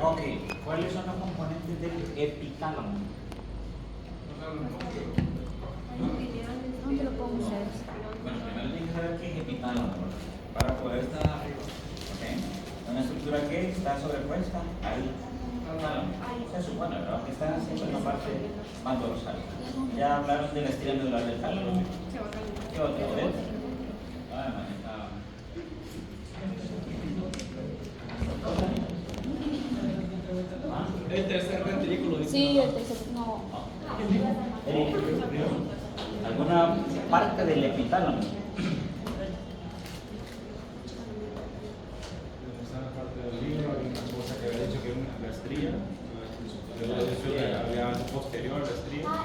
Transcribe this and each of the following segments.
Ok, ¿cuáles son los componentes del epitálamo? ¿Dónde lo pongo ustedes? Bueno, primero tienen que saber qué es epitálamo para poder estar arriba. ¿Ok? Una estructura que está sobrepuesta al tálamo. Se supone, ¿verdad? Que está siempre en la parte más dorsal. Ya hablaron de la estrella medular del tálamo. ¿Qué otra vez? Ah, manita. El tercer ventrículo. Sí, el tercer. No. ¿Alguna parte del epitálamo? Está en la parte del libro, hay una cosa que había dicho que es la estría. Había algo posterior a la estría. Ah,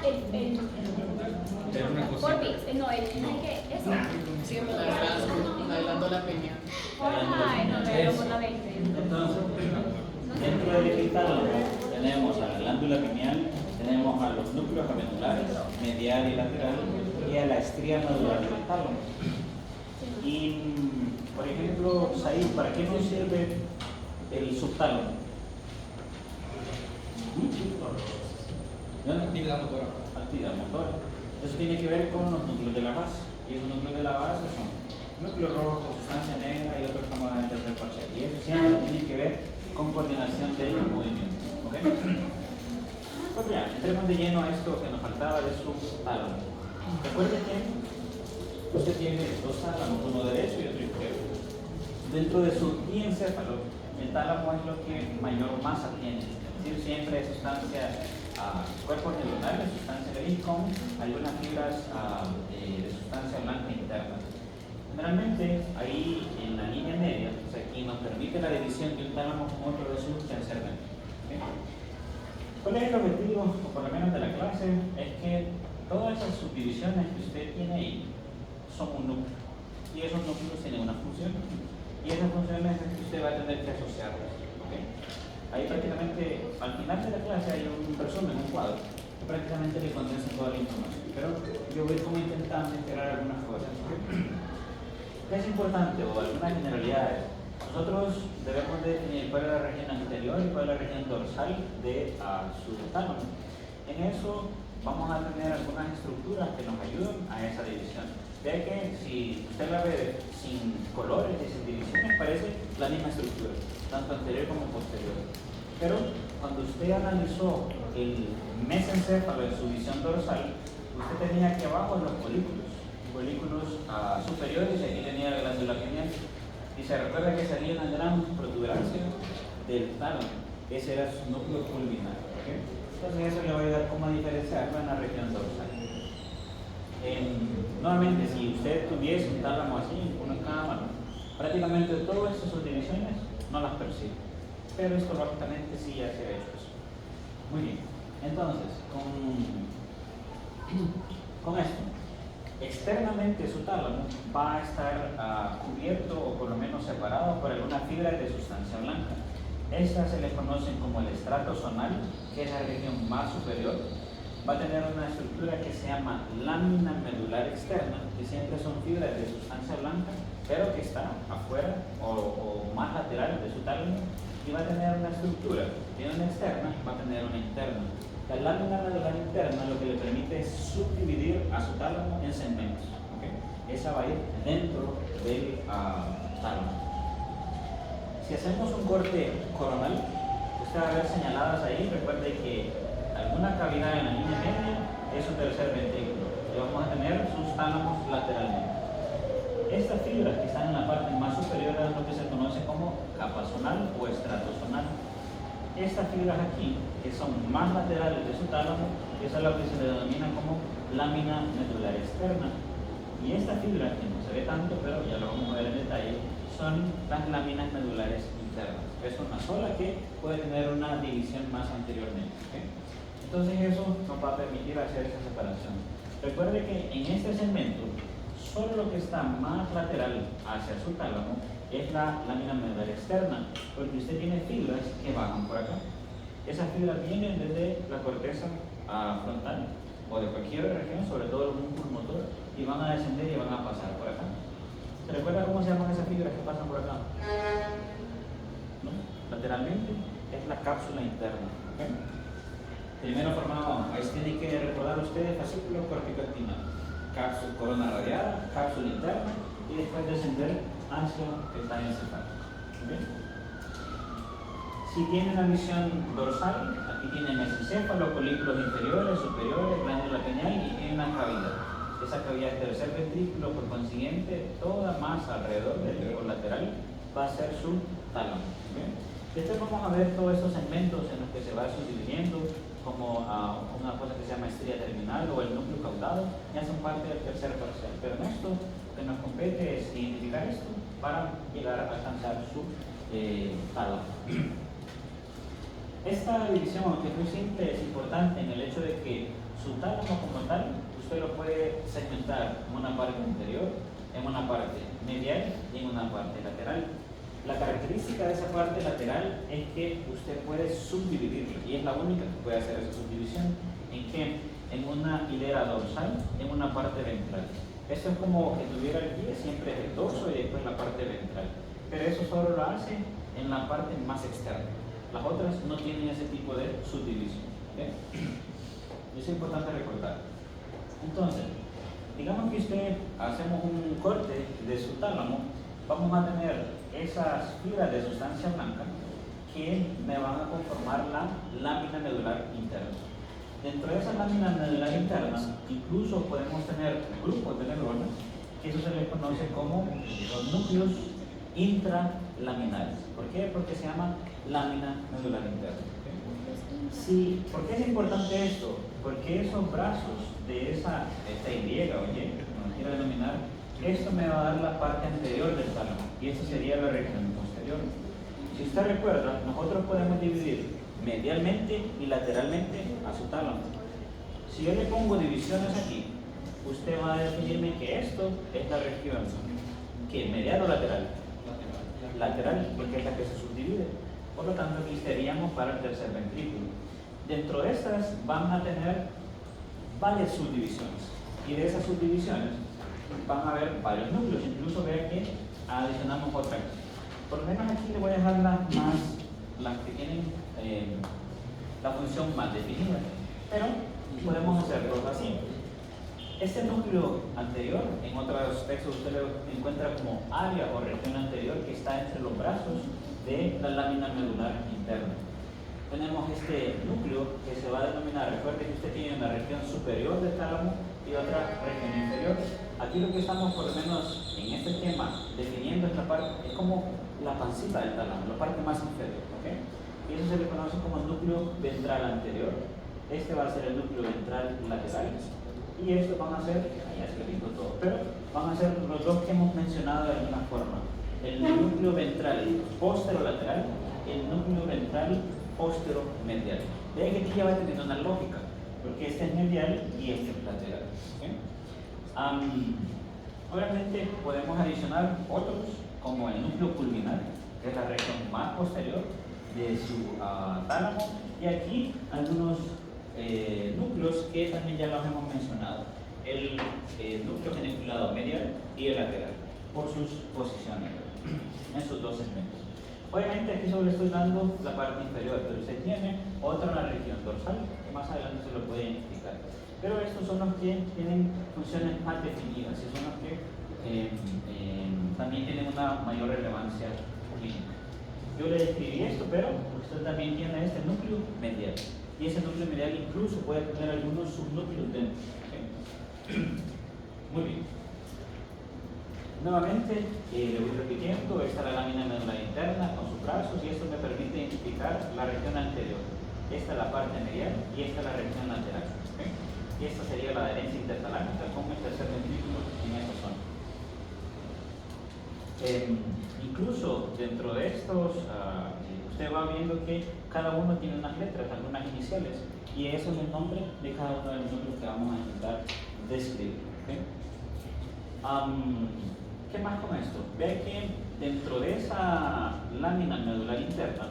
Era una cosita. Forbix. No, que eso. Sí, adelantó la peña. Ay, no veo por la 20. Entonces, dentro del epitálamo tenemos a la glándula pineal, tenemos a los núcleos amenulares, medial y lateral, y a la estría medular del tálamo. Y, por ejemplo, Said, ¿para qué nos sirve el subtálamo? Actividad motora. Actividad motora. Eso tiene que ver con los núcleos de la base. Y esos núcleos de la base son núcleo rojo, sustancia negra y otros que vamos a ver en tercer parcial. Y eso siempre tiene que ver con coordinación del movimiento. ¿Ok? Pues ya, entremos de lleno a esto que nos faltaba de subtálamo. Recuerden que usted tiene dos tálamos, uno derecho y otro izquierdo. Dentro de su diencéfalo, el tálamo es lo que mayor masa tiene. Es decir, siempre hay sustancias, cuerpos neuronales, sustancia gris con algunas fibras de sustancia blanca interna. Generalmente, ahí en la línea media, o sea, aquí nos permite la división de un tálamo con otro de sus tensermente. ¿Okay? ¿Cuál es el objetivo, o por lo menos de la clase? Es que todas esas subdivisiones que usted tiene ahí son un núcleo. Y esos núcleos tienen una función. Y esas funciones es que usted va a tener que asociarlas. ¿Okay? Ahí prácticamente, al final de la clase hay un resumen, un cuadro, que prácticamente le condensa toda la información. Pero yo voy como intentando integrar algunas cosas. ¿Qué es importante o algunas generalidades? Nosotros debemos definir cuál es la región anterior y cuál es la región dorsal de su tálamo. En eso vamos a tener algunas estructuras que nos ayudan a esa división. Vea que si usted la ve sin colores y sin divisiones, parece la misma estructura, tanto anterior como posterior. Pero cuando usted analizó el mesencéfalo en su visión dorsal, usted tenía aquí abajo los folículos superiores, y aquí tenía la glándula pineal. Y se recuerda que salía una gran protuberancia del tálamo. Ese era su núcleo culminal. ¿Okay? Entonces eso le va a ayudar como a diferenciarlo en la región dorsal. Nuevamente, si usted tuviese un tálamo así, uno en cada mano, prácticamente todas estas subdivisiones no las percibe. Pero histológicamente sí ya se ha hecho eso. Muy bien. Entonces, con esto, externamente su tálamo va a estar cubierto o por lo menos separado por algunas fibras de sustancia blanca. Estas se les conocen como el estrato zonal, que es la región más superior. Va a tener una estructura que se llama lámina medular externa, que siempre son fibras de sustancia blanca, pero que está afuera o más lateral de su tálamo. Y va a tener una estructura, tiene una externa, va a tener una interna. La lámina medular interna lo que le permite es subdividir a su tálamo en segmentos. ¿Okay? Esa va a ir dentro del tálamo. Si hacemos un corte coronal, usted va a ver señaladas ahí, recuerde que alguna cavidad en la línea media es su tercer ventrículo. Y vamos a tener sus tálamos lateralmente. Estas fibras que están en la parte más superior es lo que se conoce como capa zonal o estrato zonal. Estas fibras aquí, que son más laterales de su tálamo, eso es lo que se le denomina como lámina medular externa. Y esta fibra, que no se ve tanto, pero ya lo vamos a ver en detalle, son las láminas medulares internas. Es una sola que puede tener una división más anteriormente. ¿Okay? Entonces eso nos va a permitir hacer esa separación. Recuerde que en este segmento, solo lo que está más lateral hacia su tálamo es la lámina medular externa, porque usted tiene fibras que bajan por acá. Esas fibras vienen desde la corteza frontal o de cualquier región, sobre todo el músculo motor, y van a descender y van a pasar por acá. ¿Se recuerda cómo se llaman esas fibras que pasan por acá? ¿No? Lateralmente, es la cápsula interna. ¿Okay? Primero formado, ahí se tienen que recordar ustedes fascículo corticoespinal, cápsula, corona radiada, cápsula interna y después descender hacia el tallo encefálico. ¿Okay? Si tienen la visión dorsal, aquí tienen mesencéfalo, folículos inferiores, superiores, glándula pineal y tiene una cavidad. Esa cavidad es tercer ventrículo, por consiguiente, toda más alrededor del nervio lateral va a ser su tálamo. ¿Okay? Después vamos a ver todos estos segmentos en los que se va subdividiendo, como una cosa que se llama estría terminal o el núcleo caudado, ya son parte del tercer parcial. Pero en esto, lo que nos compete es identificar esto para llegar a alcanzar su tálamo. Esta división, aunque es muy simple, es importante en el hecho de que su tálamo como tal, usted lo puede segmentar en una parte anterior, en una parte medial y en una parte lateral. La característica de esa parte lateral es que usted puede subdividirlo y es la única que puede hacer esa subdivisión. ¿En qué? En una hilera dorsal, en una parte ventral. Eso es como que tuviera el pie, siempre es el dorso y después la parte ventral. Pero eso solo lo hace en la parte más externa. Las otras no tienen ese tipo de subdivisión. ¿Okay? Es importante recordar. Entonces, digamos que usted hacemos un corte de su tálamo, vamos a tener esas fibras de sustancia blanca que me van a conformar la lámina medular interna. Dentro de esa lámina medular interna, incluso podemos tener grupos de neuronas, que eso se les conoce como los núcleos intralaminares. ¿Por qué? Porque se llama lámina medular interna. ¿Okay? Sí, ¿por qué es importante esto? Porque esos brazos de esta Y, como quiera denominar, esto me va a dar la parte anterior del tálamo y eso sería la región posterior. Si usted recuerda, nosotros podemos dividir medialmente y lateralmente a su tálamo. Si yo le pongo divisiones aquí, usted va a definirme que esto es la región, ¿qué? ¿Medial o lateral? Lateral, porque es la que se subdivide. Por lo tanto, aquí estaríamos para el tercer ventrículo. Dentro de estas van a tener varias subdivisiones y de esas subdivisiones van a haber varios núcleos. Incluso vea que adicionamos otra. Por lo menos aquí le voy a dejar las que tienen la función más definida, pero podemos hacerlo así. Este núcleo anterior, en otros textos usted lo encuentra como área o región anterior que está entre los brazos de la lámina medular interna. Tenemos este núcleo que se va a denominar, recuerde que usted tiene una región superior del tálamo y otra región inferior. Aquí lo que estamos, por lo menos en este esquema, definiendo esta parte, es como la pancita del tálamo, la parte más inferior. ¿Okay? Y eso se le conoce como el núcleo ventral anterior. Este va a ser el núcleo ventral lateral. Y estos van a ser, ya se lo digo todo, pero van a ser los dos que hemos mencionado de alguna forma. El núcleo ventral posterolateral, el núcleo ventral posteromedial. Vean que aquí ya va teniendo una lógica, porque este es medial y este es lateral. ¿Okay? Obviamente podemos adicionar otros, como el núcleo pulminar, que es la región más posterior de su tálamo, y aquí algunos núcleos que también ya los hemos mencionado, el núcleo geniculado medial y el lateral, por sus posiciones en sus dos segmentos. Obviamente aquí solo le estoy dando la parte inferior, pero usted tiene otra en la región dorsal, que más adelante se lo puede identificar. Pero estos son los que tienen funciones más definidas y son los que también tienen una mayor relevancia clínica. Yo le describí esto, pero usted también tiene este núcleo medial. Y ese núcleo medial incluso puede tener algunos subnúcleos dentro. ¿Okay? Muy bien. Nuevamente, le voy repitiendo, esta es la lámina medular interna con sus brazos y esto me permite identificar la región anterior. Esta es la parte medial y esta es la región lateral. ¿Okay? Y esta sería la adherencia intertalámica con el tercer ventrículo en esta zona. Incluso dentro de estos, usted va viendo que cada uno tiene unas letras, algunas iniciales, y eso es el nombre de cada uno de los núcleos que vamos a intentar describir. ¿Okay? ¿Qué más con esto? Ve que dentro de esa lámina medular interna,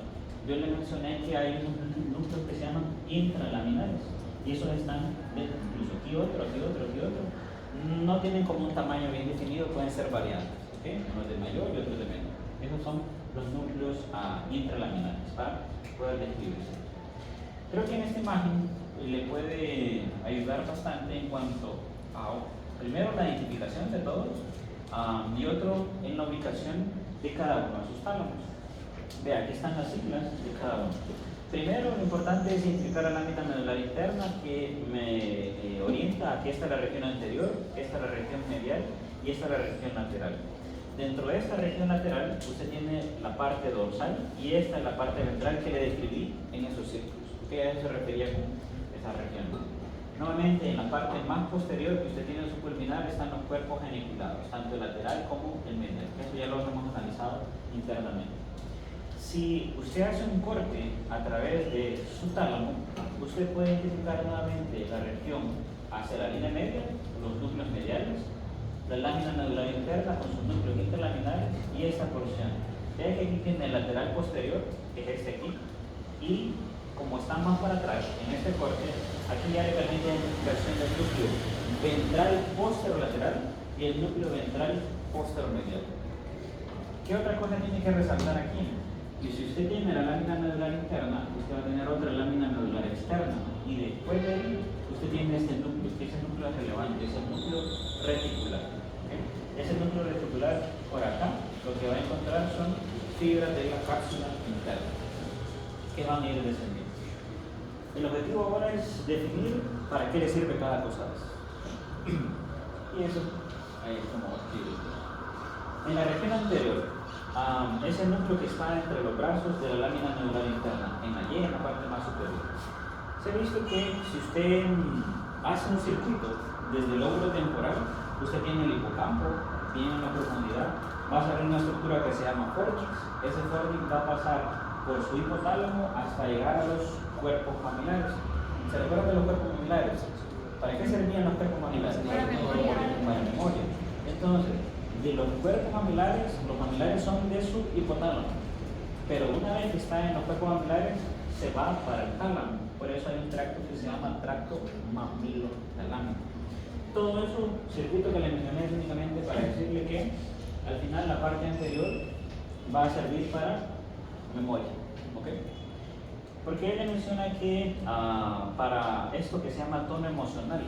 yo le mencioné que hay unos núcleos que se llaman intralaminares, y esos están dentro, incluso aquí otro, aquí otro, aquí otro. No tienen como un tamaño bien definido, pueden ser variantes, ¿okay? Unos de mayor y otros de menor. Esos son los núcleos intralaminares para poder describirse. Creo que en esta imagen le puede ayudar bastante en cuanto a, primero, la identificación de todos y otro, en la ubicación de cada uno de sus tálamos. Vea, aquí están las siglas de cada uno. Primero, lo importante es identificar la lámina medular interna que me orienta. Aquí está la región anterior, esta es la región medial y esta es la región lateral. Dentro de esta región lateral, usted tiene la parte dorsal y esta es la parte ventral que le describí en esos círculos. Que a eso se refería con esa región. Nuevamente, en la parte más posterior que usted tiene en su pulminar están los cuerpos geniculados, tanto el lateral como el medial. Eso ya lo hemos analizado internamente. Si usted hace un corte a través de su tálamo, usted puede identificar nuevamente la región hacia la línea media, los núcleos mediales, la lámina medular interna con sus núcleos interlaminares y esta porción. Vea que aquí tiene el lateral posterior, que es este aquí, y como está más para atrás en este corte, aquí ya le permite la identificación del núcleo ventral posterolateral y el núcleo ventral posteromedial. ¿Qué otra cosa tiene que resaltar aquí? Y si usted tiene la lámina medular interna, usted va a tener otra lámina medular externa. Y después de ahí, usted tiene este núcleo, que ese núcleo es relevante, es el núcleo reticular. ¿Okay? Ese núcleo reticular, por acá, lo que va a encontrar son fibras de la cápsula interna, que van a ir descendiendo. El objetivo ahora es definir para qué le sirve cada cosa de eso. Y eso, ahí es como escribe. En la región anterior, es el núcleo que está entre los brazos de la lámina medular interna, en la Y, en la parte más superior. Se ha visto que si usted hace un circuito desde el lóbulo temporal, usted tiene el hipocampo, tiene una profundidad, va a salir una estructura que se llama fornix. Ese fornix va a pasar por su hipotálamo hasta llegar a los cuerpos mamilares. ¿Se recuerdan de los cuerpos mamilares? ¿Para qué servían los cuerpos mamilares? Para memoria. Entonces, de los cuerpos mamilares, los mamilares son de su hipotálamo, pero una vez que está en los cuerpos mamilares se va para el tálamo. Por eso hay un tracto que se llama tracto mamilotalámico. Todo eso, circuito que le mencioné es únicamente para decirle que al final la parte anterior va a servir para memoria. ¿Okay? Porque ella menciona que para esto que se llama tono emocional,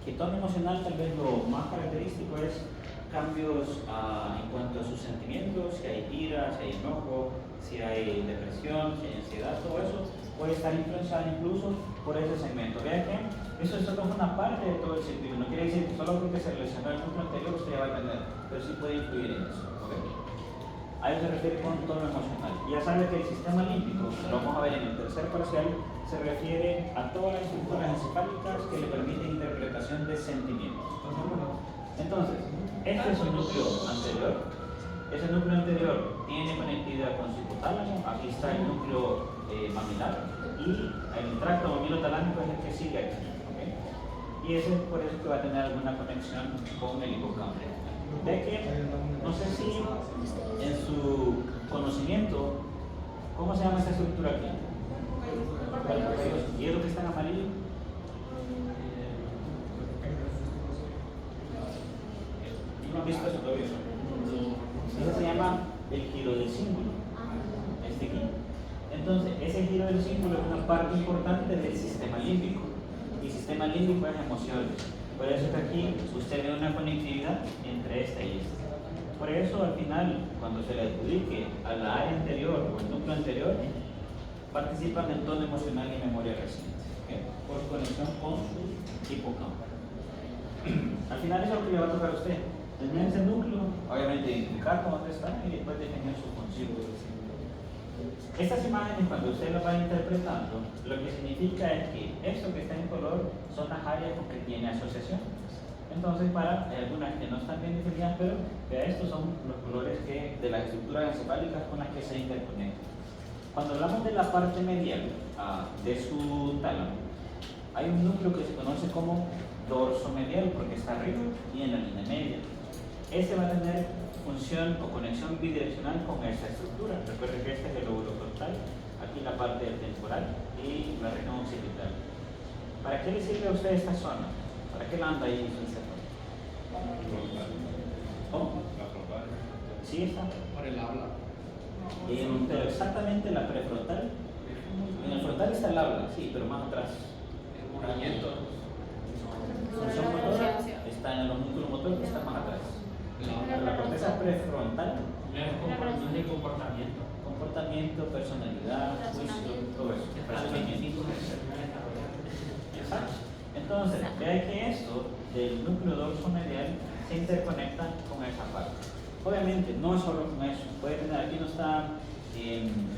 que tono emocional tal vez lo más característico es cambios en cuanto a sus sentimientos, si hay ira, si hay enojo, si hay depresión, si hay ansiedad, todo eso puede estar influenciado incluso por ese segmento. Vean que eso es solo una parte de todo el circuito, no quiere decir que solo porque se relacionó el núcleo anterior usted ya va a tener, pero sí puede influir en eso. ¿Okay? A eso se refiere con tono emocional. Ya sabe que el sistema límbico, lo vamos a ver en el tercer parcial, se refiere a todas las estructuras encefálicas que le permiten interpretación de sentimientos. Entonces, este es el núcleo anterior. Ese núcleo anterior tiene conectividad con su hipotálamo. Aquí está el núcleo mamilar y el tracto mamilotalámico es el que sigue aquí. ¿Okay? Y ese es por eso que va a tener alguna conexión con el hipocampo. Ve que, no sé si en su conocimiento, ¿cómo se llama esta estructura aquí? ¿Y es lo que está en amarillo? ¿No han visto eso todavía? Eso se llama el giro del cíngulo. Este aquí. Entonces, ese giro del cíngulo es una parte importante del sistema límbico. Y sistema límbico es emociones. Por eso es que aquí usted ve una conectividad entre esta y esta. Por eso, al final, cuando se le adjudique a la área anterior o el núcleo anterior, participan en tono emocional y memoria reciente, ¿okay? Por su conexión con su hipocampo. Al final es lo que le va a tocar a usted. Tener ese núcleo, obviamente identificar dónde está y después definir su función. Estas imágenes, cuando usted las va interpretando, lo que significa es que esto que está en color son las áreas con que tiene asociación. Entonces, para algunas que no están bien definidas, pero vea, estos son los colores de las estructuras encefálicas con las que se interconectan. Cuando hablamos de la parte medial de su tálamo, hay un núcleo que se conoce como dorso medial porque está arriba y en la línea media. Este va a tener función o conexión bidireccional con esta estructura. Recuerden que este es el lóbulo frontal, aquí la parte del temporal y la región occipital. ¿Para qué le sirve a usted esta zona? ¿Para qué la anda ahí en su encéfalo? ¿Cómo? Sí está. Para el habla. Pero exactamente la prefrontal. En el frontal está el habla, sí, pero más atrás. El movimiento. Función motora está en el homúnculo motor que está más atrás. Pero la corteza prefrontal, No es de comportamiento. comportamiento, personalidad, juicio, todo eso. Razonamiento. Exacto. Entonces, vea que esto del núcleo dorsomedial se interconecta con esa parte. Obviamente, no es solo con eso. Puede tener, aquí no está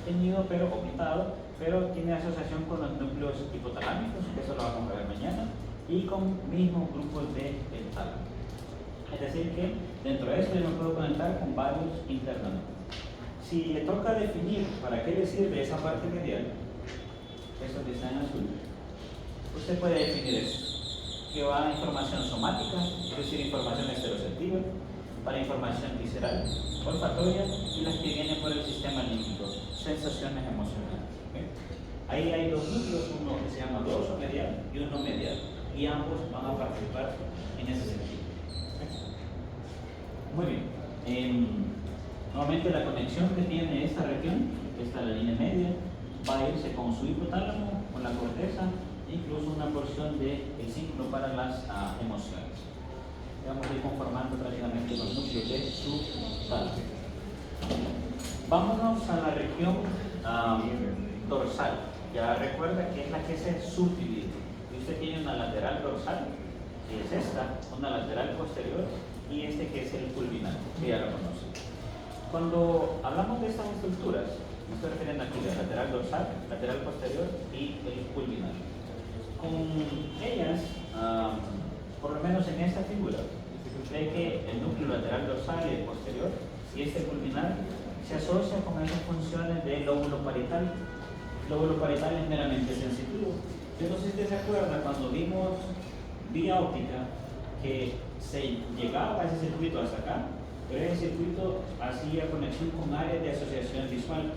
teñido, pero o pintado, pero tiene asociación con los núcleos hipotalámicos, que eso lo vamos a ver mañana, y con mismos grupos de tálamo. Es decir, que dentro de esto yo me puedo conectar con varios internamente. Si le toca definir para qué le sirve esa parte medial, eso que está en azul, usted puede definir eso, que va a información somática, es decir, información estereoceptiva, para información visceral, olfatoria y las que vienen por el sistema límbico, sensaciones emocionales. ¿Okay? Ahí hay dos núcleos, uno que se llama dorsomedial y uno medial, y ambos van a participar en ese sentido. Muy bien. Nuevamente la conexión que tiene esta región, que está la línea media, va a irse con su hipotálamo, con la corteza, incluso una porción del ciclo para las emociones. Vamos a ir conformando prácticamente los núcleos de su tálamo. Vámonos a la región dorsal. Ya recuerda que es la que se subdivide. Usted tiene una lateral dorsal, que es esta, una lateral posterior, y este que es el pulvinar, que ya lo conoce. Cuando hablamos de estas estructuras, me estoy refiriendo aquí a lateral dorsal, lateral posterior y el pulvinar. Con ellas, por lo menos en esta figura, ve que el núcleo lateral dorsal y el posterior y este pulvinar se asocia con esas funciones del lóbulo parietal. El lóbulo parietal es meramente sensitivo. Yo no sé si usted se acuerda cuando vimos vía óptica que se llegaba a ese circuito hasta acá, pero ese circuito hacía conexión con áreas de asociación visual.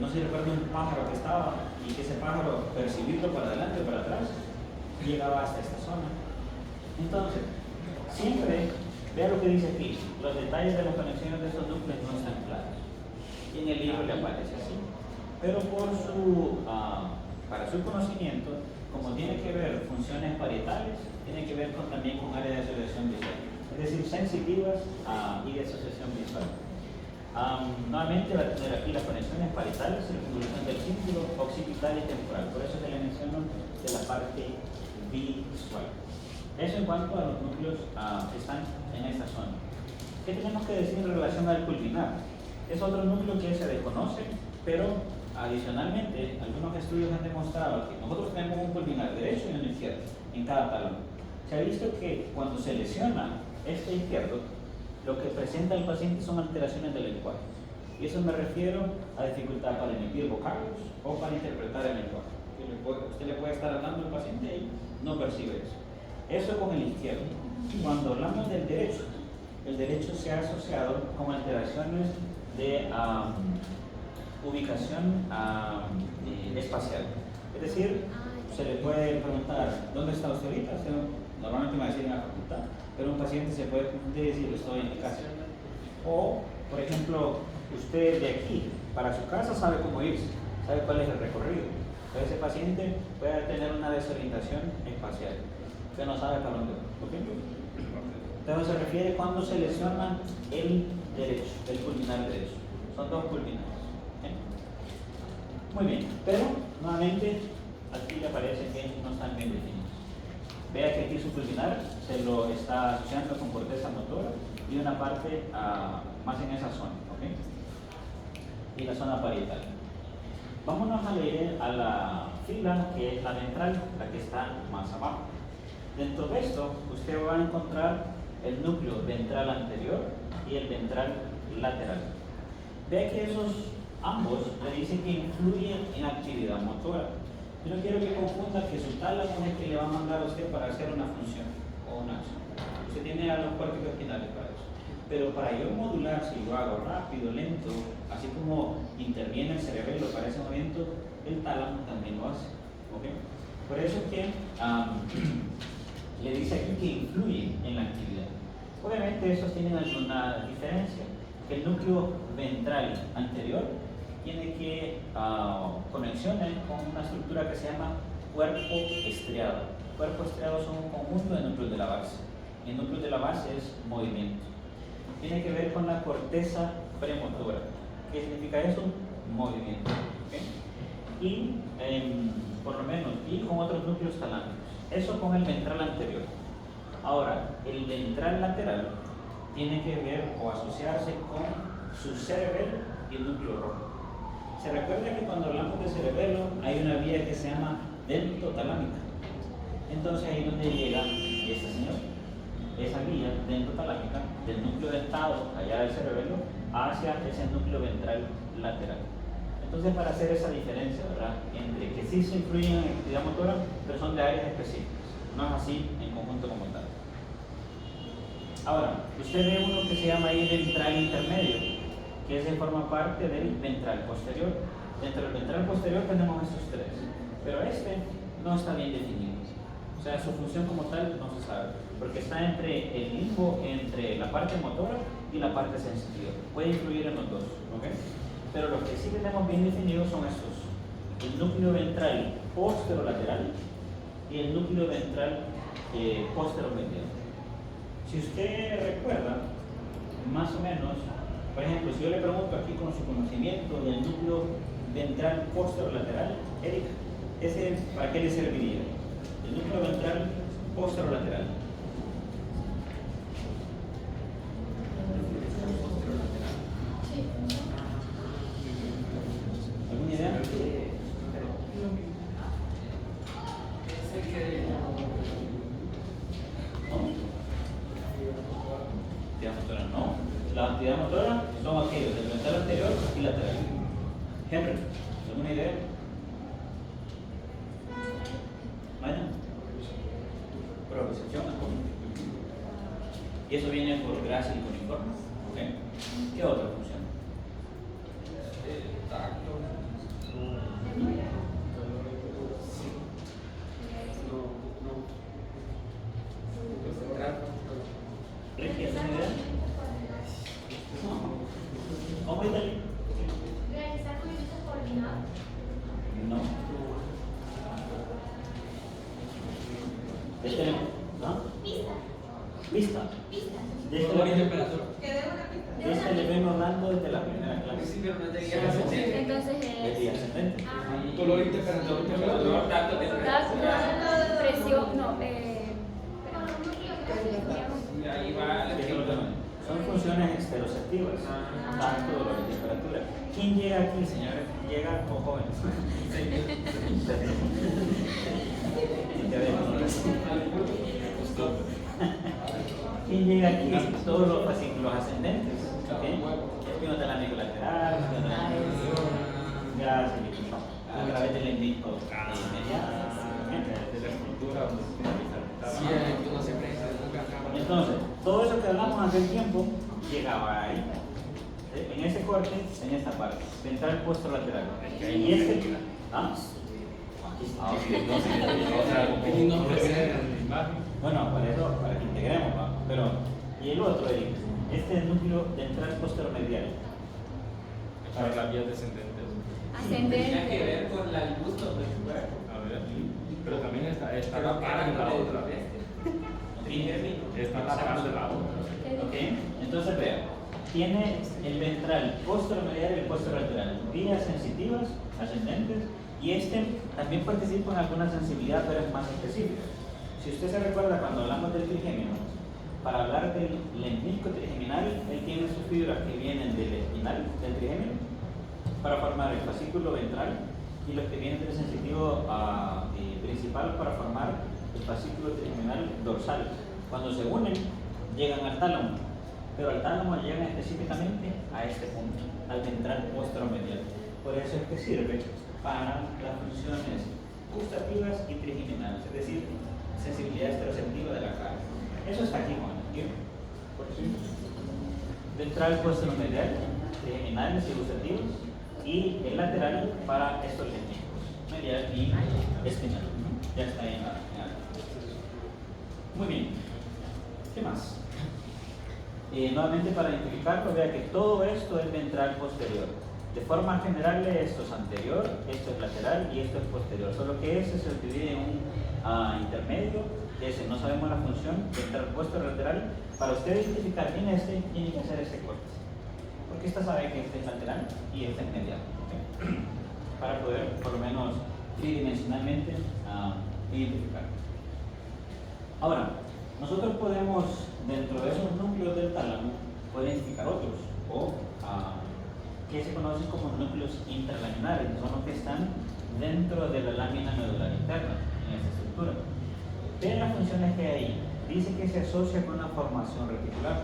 No se recuerda un pájaro que estaba y que ese pájaro, percibirlo para adelante o para atrás, llegaba hasta esta zona. Entonces, siempre, vea lo que dice aquí, los detalles de las conexiones de estos núcleos no están claros. Y en el libro le aparece así. Pero para su conocimiento, como tiene que ver funciones parietales, tiene que ver también con áreas de asociación visual, es decir, sensitivas y de asociación visual. Nuevamente va a tener aquí las conexiones parietales, circunvolución del círculo, occipital y temporal. Por eso se le mencionó de la parte visual. Eso en cuanto a los núcleos que están en esta zona. ¿Qué tenemos que decir en relación al pulvinar? Es otro núcleo que se desconoce, pero adicionalmente algunos estudios han demostrado que nosotros tenemos un pulvinar derecho y uno izquierdo en cada talón. Se ha visto que cuando se lesiona este izquierdo, lo que presenta el paciente son alteraciones del lenguaje. Y eso me refiero a dificultad para emitir vocablos o para interpretar el lenguaje. Usted le puede estar hablando al paciente y no percibe eso. Eso con el izquierdo. Cuando hablamos del derecho, el derecho se ha asociado con alteraciones de ubicación espacial. Es decir, se le puede preguntar, ¿dónde está usted ahorita? Usted normalmente me va a decir en la facultad, pero un paciente se puede confundir y decir, estoy en mi casa. O, por ejemplo, usted de aquí para su casa sabe cómo irse, sabe cuál es el recorrido. Pero ese paciente puede tener una desorientación espacial. Usted no sabe para dónde va. ¿Okay? Entonces se refiere cuando se lesiona el derecho, el pulvinar derecho. Son dos pulvinares. ¿Okay? Muy bien, pero nuevamente aquí le parece que no están bien definidos. Vea que aquí su pulvinar se lo está asociando con corteza motora y una parte más en esa zona. ¿Okay? Y la zona parietal. Vámonos a leer a la fila que es la ventral, la que está más abajo. Dentro de esto, usted va a encontrar el núcleo ventral anterior y el ventral lateral. Ve que esos ambos le dicen que influyen en actividad motora. Yo no quiero que confunda que su tálamo es el que le va a mandar a usted para hacer una función o una acción. Usted tiene a los córticos espinales para eso. Pero para yo modular si lo hago rápido, lento, así como interviene el cerebelo para ese momento, el tálamo también lo hace. ¿Okay? Por eso es que le dice aquí que influye en la actividad. Obviamente estos tienen alguna diferencia. El núcleo ventral anterior tiene que conexiones con una estructura que se llama cuerpo estriado. Cuerpo estriado son un conjunto de núcleos de la base. El núcleo de la base es movimiento. Tiene que ver con la corteza premotora. ¿Qué significa eso? Movimiento. ¿Okay? Y por lo menos, y con otros núcleos talámicos. Eso con el ventral anterior. Ahora, el ventral lateral tiene que ver o asociarse con su cerebelo y el núcleo rojo. Se recuerda que cuando hablamos de cerebelo hay una vía que se llama dentotalámica. Entonces ahí es donde llega esta señora, esa vía dentotalámica del núcleo dentado allá del cerebelo hacia ese núcleo ventral lateral. Entonces, para hacer esa diferencia, ¿verdad?, entre que sí se influyen en actividad motora, pero son de áreas específicas, no es así en conjunto como tal. Ahora, usted ve uno que se llama ahí ventral intermedio, que ese forma parte del ventral posterior. Dentro del ventral posterior tenemos estos tres, pero este no está bien definido. O sea, su función como tal no se sabe, porque está entre el limbo, entre la parte motora y la parte sensitiva. Puede influir en los dos, ¿ok? Pero lo que sí tenemos bien definidos son estos: el núcleo ventral posterolateral y el núcleo ventral posteromedial. Si usted recuerda, más o menos, por ejemplo, si yo le pregunto aquí con su conocimiento del núcleo ventral posterolateral, Erika, ¿ese para qué le serviría? El núcleo ventral posterolateral. ¿Alguna idea? Actividad motora no. La actividad motora son aquellos del ventral anterior y lateral. Henry, ¿alguna idea? Bueno, propiocepción. Y eso viene por grasa y coliforme. ¿Okay? ¿Qué otra función? Tacto. Ricky, ¿alguna idea? ¿Cómo es Dali? Realizar movimientos coordinados. No. ¿No? Vista. De este le vengo hablando desde la primera clase. Entonces El día es ascendente. Color y temperatura. tacto, presión, no, Ahí va ¿Qué es lo que llaman? Son funciones estereoceptivas, tacto, dolor y temperatura. ¿Quién llega aquí, señores? ¿Llega o jóvenes? ¿Quién llega aquí? Todos los fascículos ascendentes. Espino talámico lateral, espino talámico grasa, a través del endisco medial. Entonces, todo eso que hablamos hace tiempo llegaba ahí, en ese corte, en esta parte, ventral posterolateral. Y este, ¿ah? Bueno, para eso, para que integremos, ¿va? Pero, y el otro, este es el núcleo ventral posteromedial. Para las vías descendentes. Tiene que ver con la luz del cuerpo. A ver, pero también está la par de la otra. Está la par de la otra. ¿Ok? Entonces, vean, tiene el ventral posteromedial y el posterolateral, vías sensitivas, ascendentes, y este también participa en alguna sensibilidad, pero es más específica. Si usted se recuerda cuando hablamos del trigémino, para hablar del lentisco trigeminal, él tiene sus fibras que vienen del espinal, del trigémino, para formar el fascículo ventral, y los que vienen del sensitivo principal para formar el fascículo trigeminal dorsal. Cuando se unen, llegan al tálamo, pero al tálamo llegan específicamente a este punto, al ventral posteromedial. Por eso es que sirve para las funciones gustativas y trigeminales, es decir, sensibilidad estereoceptiva de la cara. Eso está aquí, Juan. Ventral posteromedial, trigeminales y gustativos, y el lateral para estos lentiscos, medial y espinal. Ya está ahí en la. Muy bien. ¿Qué más? Nuevamente para identificarlo, vea que todo esto es ventral posterior. De forma general esto es anterior, esto es lateral y esto es posterior. Solo que ese se divide en un intermedio, ese no sabemos la función, ventral posterior lateral. Para usted identificar bien este, tiene que hacer este corte. Porque esta sabe que este es lateral y este es medial. ¿Okay? Para poder por lo menos tridimensionalmente identificar. Ahora, nosotros podemos, dentro de esos núcleos del tálamo, poder identificar otros, o que se conocen como núcleos intralaminares, que son los que están dentro de la lámina medular interna, en esta estructura. Vean las funciones que hay ahí. Dice que se asocia con una formación reticular.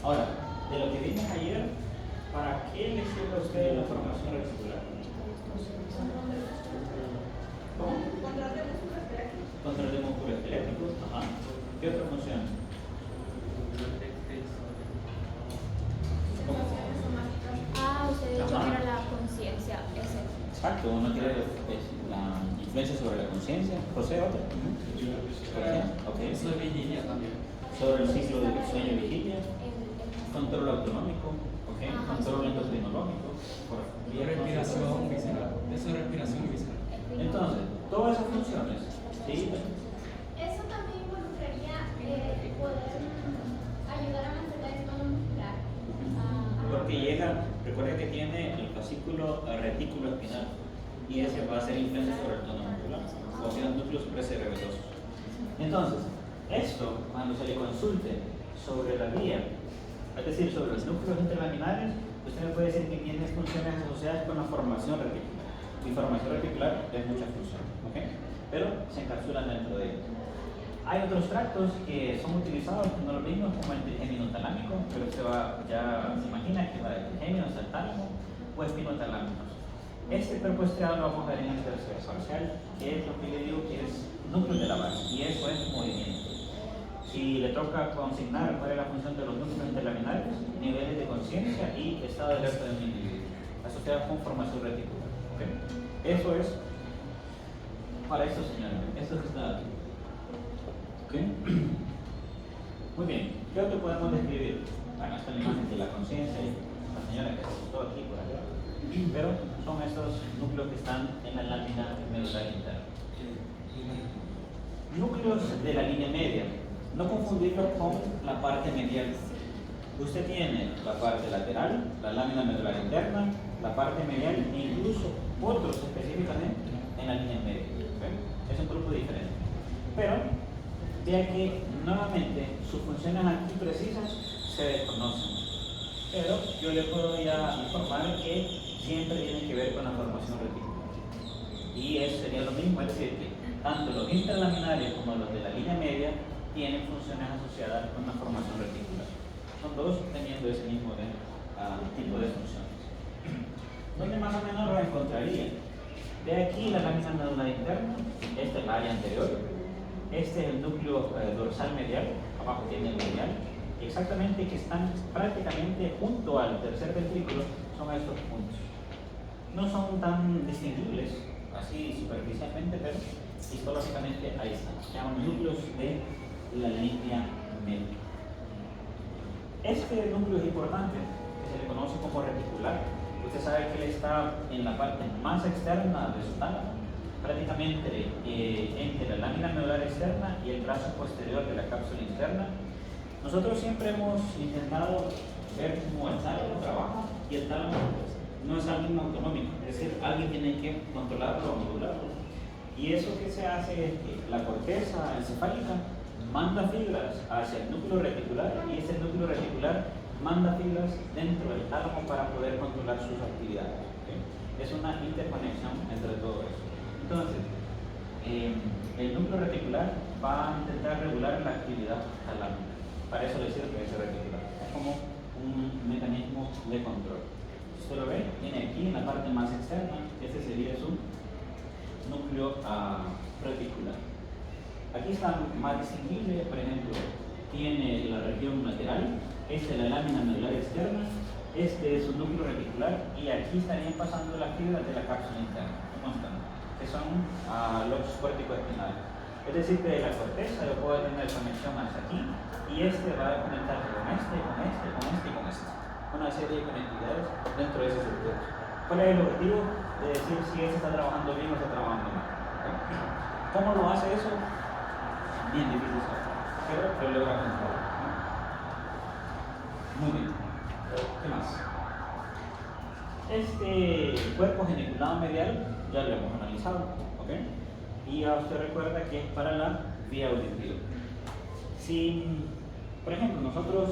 Ahora, de lo que vimos ayer, ¿para qué le sirve a usted la formación reticular? ¿Cómo? Control de músculo esquelético. Ajá. ¿Qué otra función? Usted dijo que era la conciencia. Exacto, uno quiere la influencia sobre la conciencia. ¿Procede otra? Okay. Eso es vigilia también. Sobre el ciclo de sueño y vigilia. Control autonómico. Okay. Control endocrinológico. Respiración visceral. Eso es respiración visceral. Entonces, todas esas funciones, ¿sí? Eso también involucraría poder ayudar a mantener el tono muscular. Porque llega, recuerda que tiene el fascículo retículo espinal y ese va a hacer influencia sobre el tono muscular, o sea, los núcleos precerebrosos. Entonces, esto, cuando se le consulte sobre la vía, es decir, sobre los núcleos interlaminares, usted me puede decir que tiene funciones asociadas con la formación reticular. Mi formación reticular es mucha función, ¿ok? Pero se encapsulan dentro de ellos. Hay otros tractos que son utilizados, no lo mismo, como el trigémino talámico, pero usted ya se imagina que va del trigémino hasta el tálamo o espinotalámicos. Este cuerpo estriado lo vamos a ver en el tercer parcial, que es lo que le digo que es núcleo de la base, y eso es movimiento. Si le toca consignar cuál es la función de los núcleos interlaminares, niveles de conciencia y estado de alerta de un individuo, asociado con formación reticular. ¿Okay? Eso es para estos señores, esto que está aquí. ¿Okay? Muy bien, ¿qué otro podemos describir? Bueno, esta es la imagen de la conciencia y la señora que se asustó aquí por allá. Pero son estos núcleos que están en la lámina medular interna. Núcleos de la línea media. No confundirlo con la parte medial. Usted tiene la parte lateral, la lámina medular interna, la parte medial e incluso otros específicamente en la línea media. ¿Okay? Es un grupo diferente. Pero vea que nuevamente sus funciones aquí precisas se desconocen. Pero yo le puedo ya informar que siempre tiene que ver con la formación reticular. Y eso sería lo mismo, es decir, que tanto los interlaminares como los de la línea media tienen funciones asociadas con la formación reticular. Son dos teniendo ese mismo tipo de funciones. ¿Dónde más o menos lo encontraría? De aquí la lámina medular interna, esta es la área anterior, este es el núcleo dorsal medial, abajo tiene el medial, exactamente que están prácticamente junto al tercer ventrículo, son estos puntos. No son tan distinguibles, así superficialmente, pero histológicamente ahí están. Se llaman núcleos de la línea media. Este núcleo es importante, que se le conoce como reticular. Usted sabe que él está en la parte más externa de su tálamo, prácticamente entre la lámina medular externa y el brazo posterior de la cápsula interna. Nosotros siempre hemos intentado ver cómo el tálamo trabaja y el tálamo no es alguien autonómico, es decir, alguien tiene que controlarlo o modularlo. Y eso que se hace es que la corteza encefálica manda fibras hacia el núcleo reticular y ese núcleo reticular manda fibras dentro del tálamo para poder controlar sus actividades. ¿Okay? Es una interconexión entre todo eso. Entonces, el núcleo reticular va a intentar regular la actividad talámica. Para eso le sirve ese reticular. Es como un mecanismo de control. Si usted lo ve, tiene aquí en la parte más externa, este sería su núcleo reticular. Aquí está más distinguible, por ejemplo, tiene la región lateral, esta es la lámina medular externa, este es su núcleo reticular y aquí estarían pasando las fibras de la cápsula interna. ¿Cómo están? Que son los corticoespinales. Es decir, que de la corteza yo puedo tener conexión hasta aquí y este va a conectarse con este, con este, con este y con este. Una serie de conectividades dentro de ese circuito. ¿Cuál es el objetivo de decir si este está trabajando bien o está trabajando mal? ¿Cómo lo hace eso? Bien difícil saber, pero lo logra controlar. Muy bien. ¿Qué más? Este cuerpo geniculado medial ya lo hemos analizado, ¿ok? Y ya usted recuerda que es para la vía auditiva. Si, por ejemplo, nosotros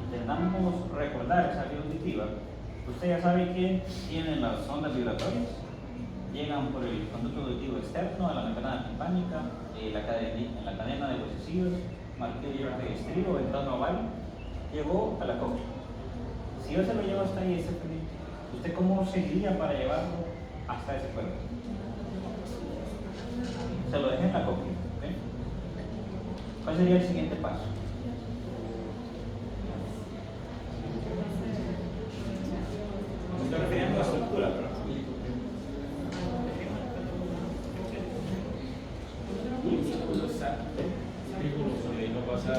intentamos recordar esa vía auditiva, usted ya sabe que tienen las ondas vibratorias, llegan por el conducto auditivo externo a la membrana timpánica, en la cadena de huesecillos, martillo de estribo, entorno oval, llegó a la cóclea. Si yo se lo llevo hasta ahí, ¿usted cómo seguiría para llevarlo hasta ese cuerpo? Se lo dejé en la cóclea, ¿ok? ¿Cuál sería el siguiente paso? Me estoy refiriendo a la estructura, pero y ahí no pasa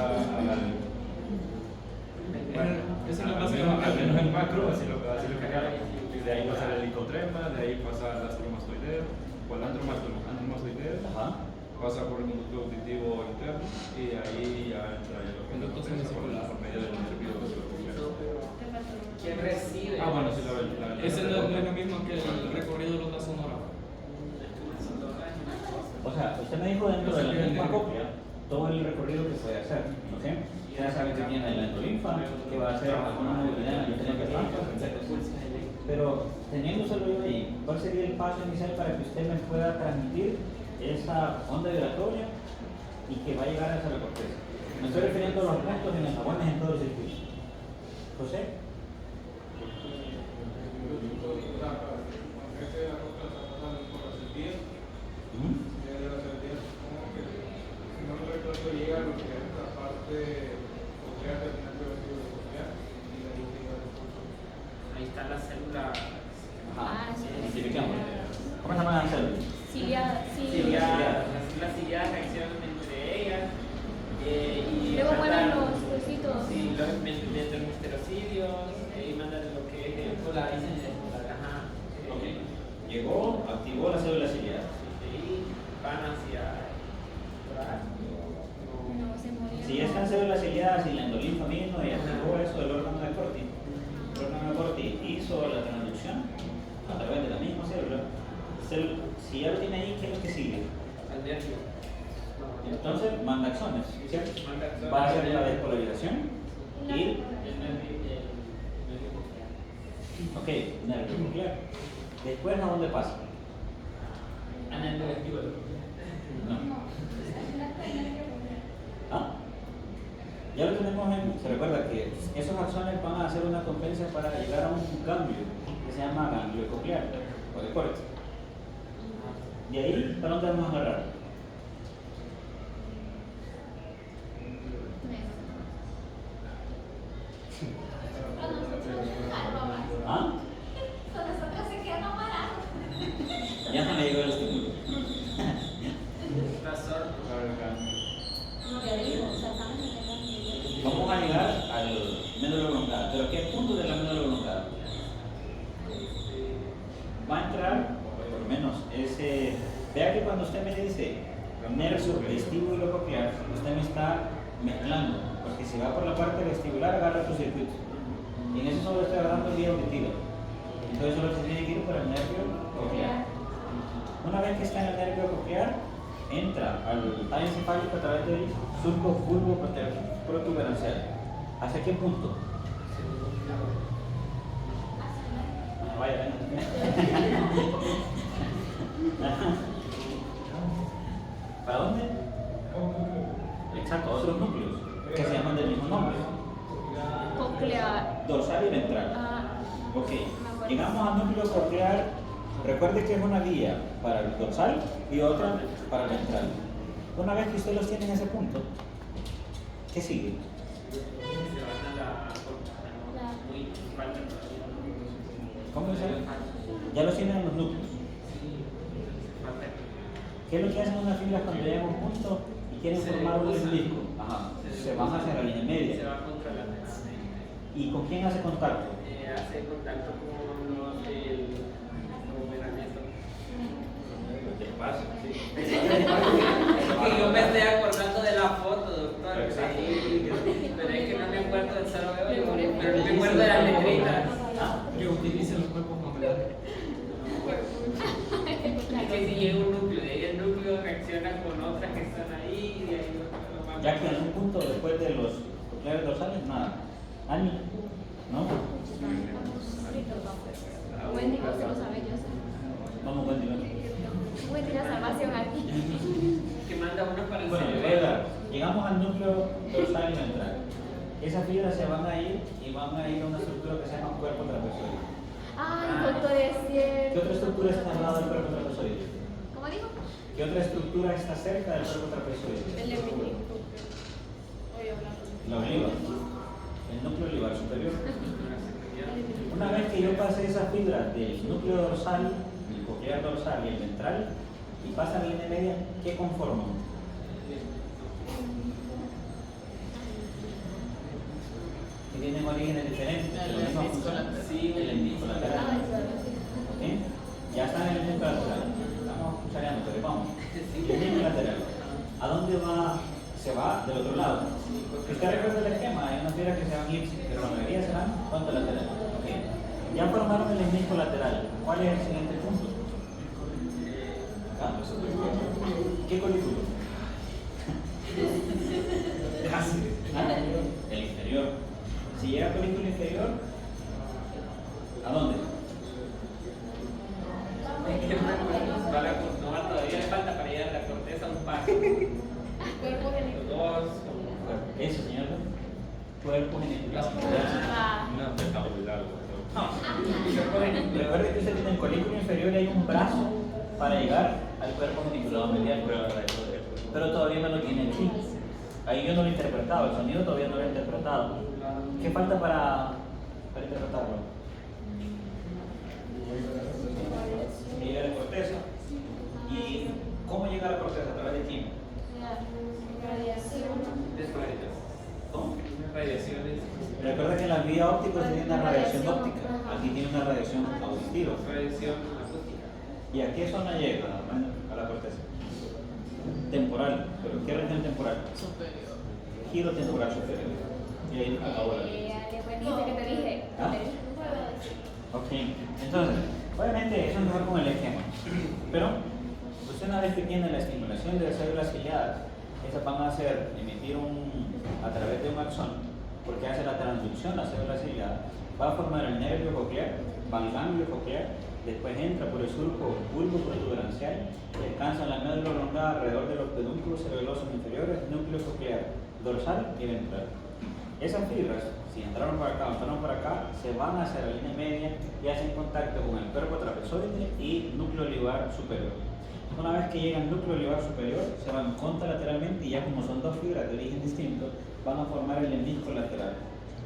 al menos en macro, así lo que acaba. De ahí pasa el helicotrema, de ahí pasa el astromastoideo, o el andromastoideo, pasa por el conducto auditivo interno y ahí ya entra el conducto por medio del nervio. ¿Quién recibe? Bueno, sí, la Ese no es lo mismo que el recorrido de los sonoros. o sea, usted me dijo dentro de la misma cóclea todo el recorrido que puede hacer, ¿ok? Ya sabe que tiene la endolinfa, que va a hacer alguna movilidad en el pero teniéndoselo yo ahí, ¿cuál sería el paso inicial para que usted me pueda transmitir esa onda vibratoria y que va a llegar hasta la corteza? Me estoy refiriendo a los puntos en los jabones en todo el circuito. ¿José? Ahí está la célula. Identificamos. ¿Cómo se llaman las células? Ciliada. Las células ciliadas reaccionan entre ellas. Y Luego mueven mandan- los huesitos. Sí, los mesenterocidios y mandan lo que es el polarizan y despolarizan. Ajá. Ok. Llegó, activó la célula ciliada. Y van hacia atrás. No, se moría. Si están células ciliadas y la endolinfa mismo y activó eso del órgano de Corti, el órgano de Corti hizo la transducción a través de la misma célula. Si ya lo tiene ahí, ¿qué es lo que sigue? Al nervio. Entonces, manda axones, ¿cierto? Manda axones. Va a hacer la despolarización y, El nervio coclear. ok, nervio coclear. Después, ¿a dónde pasa? En el vestíbulo. No. ¿Ah? Ya lo tenemos se recuerda que esos axones van a hacer una competencia para llegar a un ganglio que se llama ganglio coclear o de corte. De ahí, ¿para dónde vamos a agarrar? ¿Ah? Ya no me llegó el estímulo. Está sordo. Vamos a llegar al médula oblongada. ¿Pero qué punto de la médula oblongada? Va a entrar, por lo menos, ese. Vea que cuando usted me dice nervio vestíbulo coclear, usted me está mezclando, porque si va por la parte vestibular, agarra tu circuito. Y en eso solo estoy agarrando vía auditiva. Entonces solo se tiene que ir por el nervio coclear. Una vez que está en el nervio coclear, entra al tallo encefálico a través del surco bulbo protuberancial. ¿Hacia qué punto? Vaya, venga. ¿Para dónde? Exacto, otros núcleos que se llaman del mismo nombre. Coclear. Dorsal y ventral. Ok, llegamos al núcleo coclear. Recuerde que es una vía para el dorsal y otra para el ventral. Una vez que usted los tiene en ese punto, ¿qué sigue? Se van a la. Muy falta todavía. ¿Cómo dice? Ya los tienen en los núcleos. Falta. ¿Qué es lo que hacen unas fibras cuando llegan a un punto y quieren formar un disco? Ajá, se van hacia la línea Se media. va contra la media. ¿Y con quién hace contacto? Hace contacto con los del gobernamiento. Despacio, sí. Es que yo me estoy acordando de la foto, doctor. Exacto. Pero es que no me acuerdo del solo veo, pero no me acuerdo de las letritas. Que utilicen los cuerpos mamulares. Es que si llega un núcleo, de ahí el núcleo reacciona con otras que están ahí, y ahí lo vamos. Ya que en un punto después de los nucleares dorsales, nada. Ani, ¿no? Wendy, vos lo sabes, yo sé. Vamos, Wendy, ven. Wendy, la salvación aquí. Que manda uno para el Bueno, cerebro. Edgar, llegamos al núcleo dorsal y ventral. Esas fibras se van a ir y van a ir a una estructura que se llama cuerpo trapezoide. Ay, doctor, es ¿Qué cierto. otra estructura está al lado del cuerpo trapezoide? ¿Cómo dijo? ¿Qué otra estructura está cerca del cuerpo trapezoide? El epíteto. La oliva, el núcleo olivar superior. Una vez que yo pasé esa fibra del núcleo dorsal, el coclear dorsal y el ventral, y pasa a la línea media, ¿qué conforman? Que tienen orígenes diferentes, pero la misma función. Sí, El lemnisco lateral. ¿Ok? Ya están en el lemnisco lateral. Estamos cuchareando, pero vamos. El lemnisco lateral. ¿A dónde va? Se va del otro lado. Si usted recuerda el esquema, hay unas fibras que se van elipsis, pero la mayoría se van punto lateral. Ok. Ya formaron el lemnisco lateral. ¿Cuál es el siguiente punto? Acá. ¿Qué colículo? El inferior. Si llega al colículo inferior, ¿a dónde? No, todavía le falta para llegar a la corteza un paso. Cuerpo Los dos. Eso, señor. Cuerpo genicular. Una metabolar. Recuerde que usted tiene el colículo inferior y hay un brazo para llegar al cuerpo geniculado medial. Pero todavía no lo tiene aquí. Ahí yo no lo he interpretado, el sonido todavía no lo he interpretado. ¿Qué falta para interpretarlo? Llega a la corteza. ¿Y cómo llega a la corteza? ¿A través de quién? ¿Cómo? Radiaciones. Recuerda que en la vía óptica se tiene una radiación óptica, aquí tiene una radiación auditiva. Radiación acústica. ¿Y a qué zona llega a la corteza? Temporal, pero ¿qué región temporal? Superior. Giro temporal superior. Y ahí acabó la vida. que te dije. ¿Ah? Ok, entonces, obviamente eso es mejor con el esquema. Pero, usted una vez que tiene la estimulación de células ciliadas, esas van a emitir a través de un axón, porque hace la transducción la célula ciliada, va a formar el nervio coclear, va al ganglio coclear, después entra por el surco bulbo protuberancial, descansa en la médula oblongada alrededor de los pedúnculos cerebelosos inferiores, núcleo coclear dorsal y ventral. Esas fibras, si entraron por acá o entraron por acá, se van hacia la línea media y hacen contacto con el cuerpo trapezoide y núcleo olivar superior. Una vez que llega al núcleo olivar superior, se van contralateralmente y ya como son dos fibras de origen distinto, van a formar el lemnisco lateral.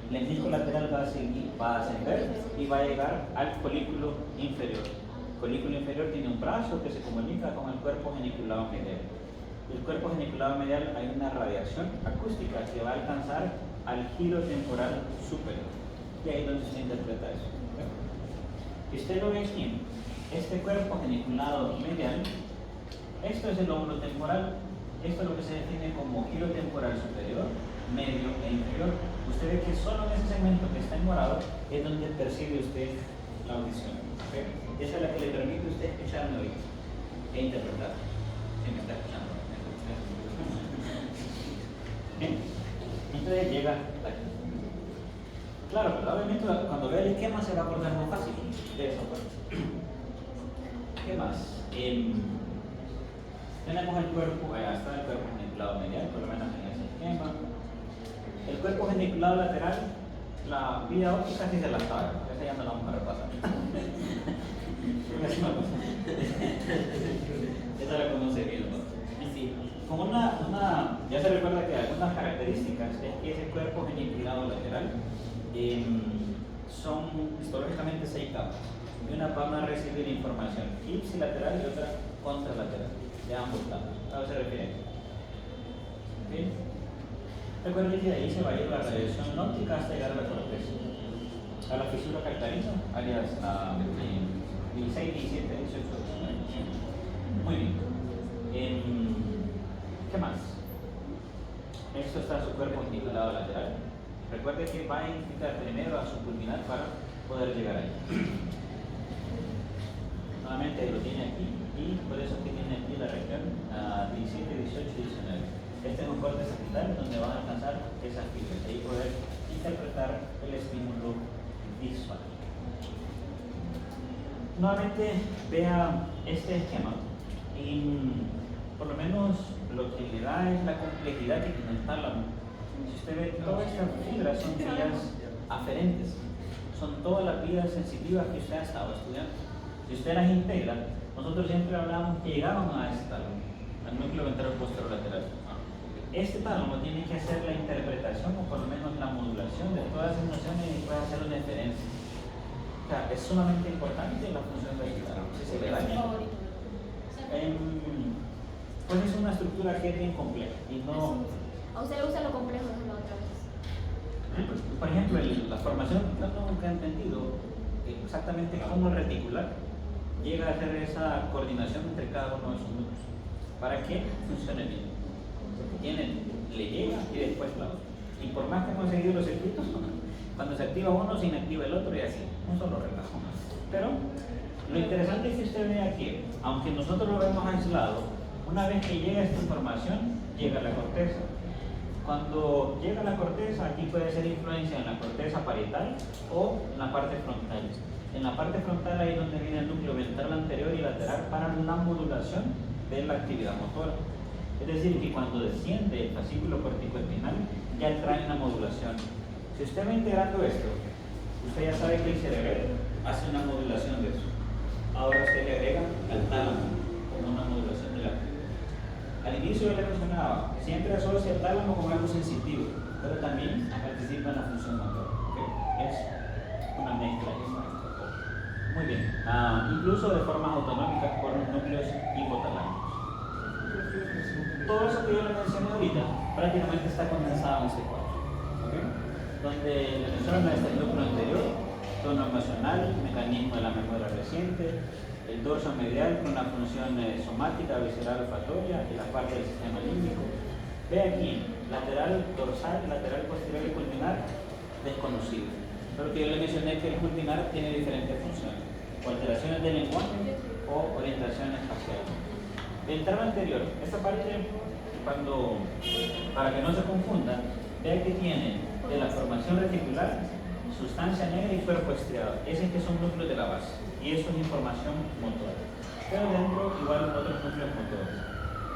El lemnisco lateral va a ascender y va a llegar al colículo inferior. El colículo inferior tiene un brazo que se comunica con el cuerpo geniculado medial. El cuerpo geniculado medial hay una radiación acústica que va a alcanzar al giro temporal superior. Y ahí es donde se interpreta eso. ¿Okay? Usted lo ve aquí, este cuerpo geniculado medial, esto es el lóbulo temporal, esto es lo que se define como giro temporal superior, medio e inferior. Usted ve que solo en ese segmento que está en morado es donde percibe usted la audición. ¿Okay? Esa es la que le permite a usted escuchar el oído e interpretar. Si me está escuchando. ¿Okay? Entonces llega aquí. Claro, pero obviamente cuando vea el esquema se va a acordar más fácil de esa parte. ¿Qué más? Tenemos el cuerpo, allá está el cuerpo geniculado medial, por lo menos en ese esquema. El cuerpo geniculado lateral, la vía óptica sí se la sabe, esa ya no la vamos a repasar. Esa la conoce bien, ¿no? Sí. Como ya se recuerda que algunas características es que ese cuerpo geniculado lateral son histológicamente 6 capas. Y una van a recibir información ipsilateral y otra contralateral. de ambos lados. ¿A qué se refiere? ¿Sí? Recuerden que de ahí se va a ir la radiación óptica hasta llegar a la corteza, a la fisura calcarina, alias la 16, 17, 18, 19. Muy bien. ¿Qué más? Esto está su cuerpo articulado lateral. Recuerde que va a indicar primero a su culminar para poder llegar ahí. Nuevamente lo tiene aquí y por eso que tiene aquí la región 17, 18 y 19. Este es un corte sagital donde van a alcanzar esas fibras y ahí poder interpretar el estímulo visual. Nuevamente vea este esquema y por lo menos lo que le da es la complejidad que tiene el tálamo. Si usted ve, todas estas fibras son vías aferentes, son todas las vías sensitivas que usted ha estado estudiando. Si usted las integra, nosotros siempre hablábamos que llegaban a este tálamo, al núcleo ventral posterior lateral. Este tálamo tiene que hacer la interpretación o por lo menos la modulación de todas esas nociones y puede hacer una diferencia. O sea, es sumamente importante la función del tálamo. Si se le daña, pues es una estructura que es bien compleja y no... A usted le gusta lo complejo de la otra vez. Por ejemplo, la formación no nunca he entendido exactamente cómo el reticular llega a hacer esa coordinación entre cada uno de sus núcleos para que funcione bien. Le llega y después la otra. Y por más que hemos seguido los circuitos, cuando se activa uno, se inactiva el otro y así, un solo relajo. Pero lo interesante es que usted vea que, aunque nosotros lo vemos aislado, una vez que llega esta información, llega a la corteza. Cuando llega a la corteza, aquí puede ser influencia en la corteza parietal o en la parte frontal. En la parte frontal ahí es donde viene el núcleo ventral anterior y lateral para la modulación de la actividad motora. Es decir, que cuando desciende el fascículo corticoespinal ya trae una modulación. Si usted va integrando esto, usted ya sabe que el cerebro hace una modulación de eso. Ahora usted le agrega al tálamo como una modulación de la actividad. Al inicio yo le mencionaba, siempre asocia el tálamo como algo sensitivo, pero también participa en la función motora. ¿Okay? Es una mezcla. Muy bien. Incluso de formas autonómicas por los núcleos hipotalámicos. Todo eso que yo le mencioné ahorita prácticamente está condensado en este cuadro. ¿Okay? Donde le menciono el núcleo anterior, tono emocional, mecanismo de la memoria reciente, el dorso medial con la función somática, visceral, olfatoria y la parte del sistema límbico. Ve aquí, lateral dorsal, lateral posterior y culminar, desconocido. Pero que yo le mencioné que el culminar tiene diferentes funciones, o alteraciones del lenguaje o orientación espacial. Ventral anterior, esta parte, para que no se confunda, vea que tiene de la formación reticular, sustancia negra y cuerpo estriado. Ese que son núcleos de la base. Y eso es información motora. Pero dentro, igual otros núcleos motores.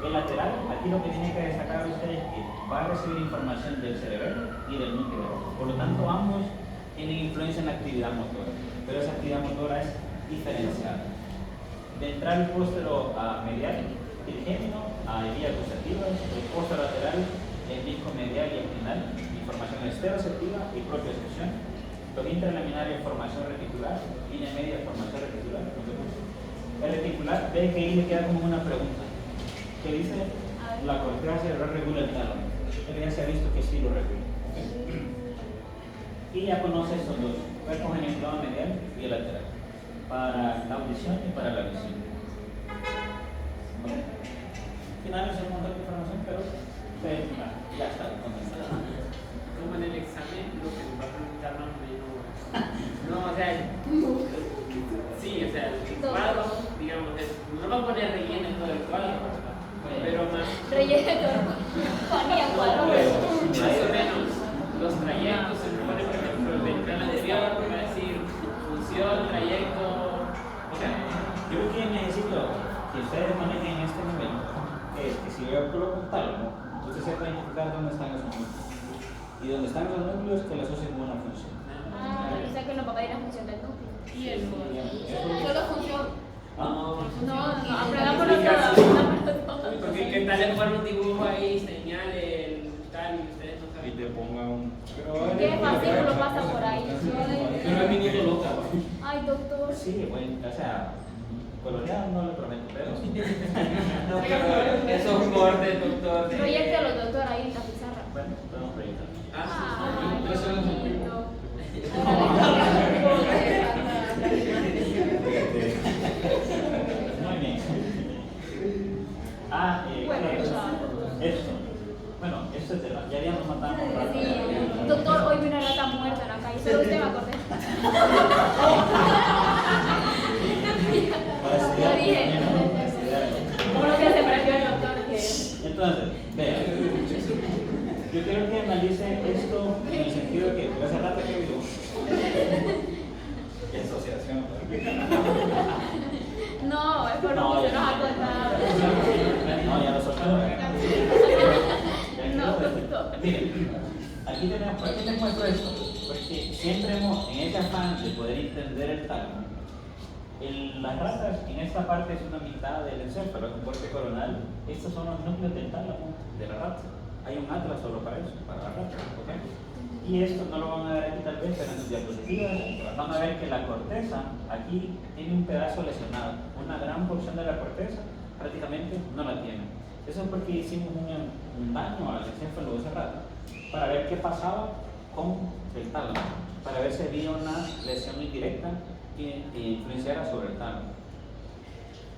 El lateral, aquí lo que tiene que destacar usted es que va a recibir información del cerebelo y del núcleo. Por lo tanto, ambos tienen influencia en la actividad motora. Pero esa actividad motora es diferenciada. Ventral postero medial, trigémino, vía gustativa, el postero lateral, el disco medial y espinal, información esteroceptiva y propiocepción. Los intralaminares, formación reticular, línea media, formación reticular. El reticular, ve que ahí le queda como una pregunta. Que dice, la corteza cerebral regula el tálamo. Él ya se ha visto que sí lo regula. ¿Okay? Y ya conoce estos dos, cuerpos en el plano medial y el lateral, para la audición y para la visión. ¿Okay? Al final es un montón de información, pero ya está condensada. Como en el examen, lo que nos va a preguntar más o menos. No, o sea, sí, o sea, el cuadro, digamos, no va a poner relleno en todo el cuadro, pero más. Relleno, ponía cuadro. Más o menos, los trayectos se supone, por ejemplo, el ventral anterior, va a decir función, trayecto. O sea, yo creo que necesito que ustedes manejen este nivel, que si yo coloco un tálamo, usted sepa identificar dónde están esos núcleos. Y donde están los núcleos, que le asocien con una función. O sea que no va a ir la función del núcleo. Y el Solo función. ¿Ah? No, aprendámoslo todo. porque qué tal le ponen un dibujo ahí, señale el tal y ustedes no Y saben. te ponga un. ¿Qué fascículo pasa por ahí? Pero es mi niño loca. Ay, doctor. Sí, bueno, o sea, coloreado no lo prometo, pero. No, Esos cortes, doctor. Proyecte los doctor ahí en la pizarra. Bueno, podemos proyectar. Ay, Eso es qué un bonito. Muy bien. Esto. Bueno, esto es de la. Ya habíamos matado un rato. Sí, doctor, hoy vi una rata muerta en la calle, solo usted me acordé. Para estudiar, Lo dije. para estudiar. Como lo que se pareció el doctor que... Entonces, vean, yo quiero que analice esto en el sentido que hace rato que vivo. ¿Qué asociación? No, es por lo que se nos ha contado. No, ya lo soltó. No, doctor. Miren, aquí tenemos, ¿por qué les muestro esto? Porque siempre hemos, en ese afán de poder entender el tálamo, las ratas, en esta parte es una mitad del encéfalo, es un corte coronal. Estos son los núcleos del tálamo de la rata. Hay un atlas solo para eso, para la rata, ¿ok? Y esto no lo van a ver aquí tal vez, pero en sus diapositivas van a ver que la corteza aquí tiene un pedazo lesionado. Una gran porción de la corteza prácticamente no la tiene. Eso es porque hicimos un daño al encéfalo de esa rata para ver qué pasaba con el tálamo, para ver si había una lesión indirecta que influenciara sobre el tálamo.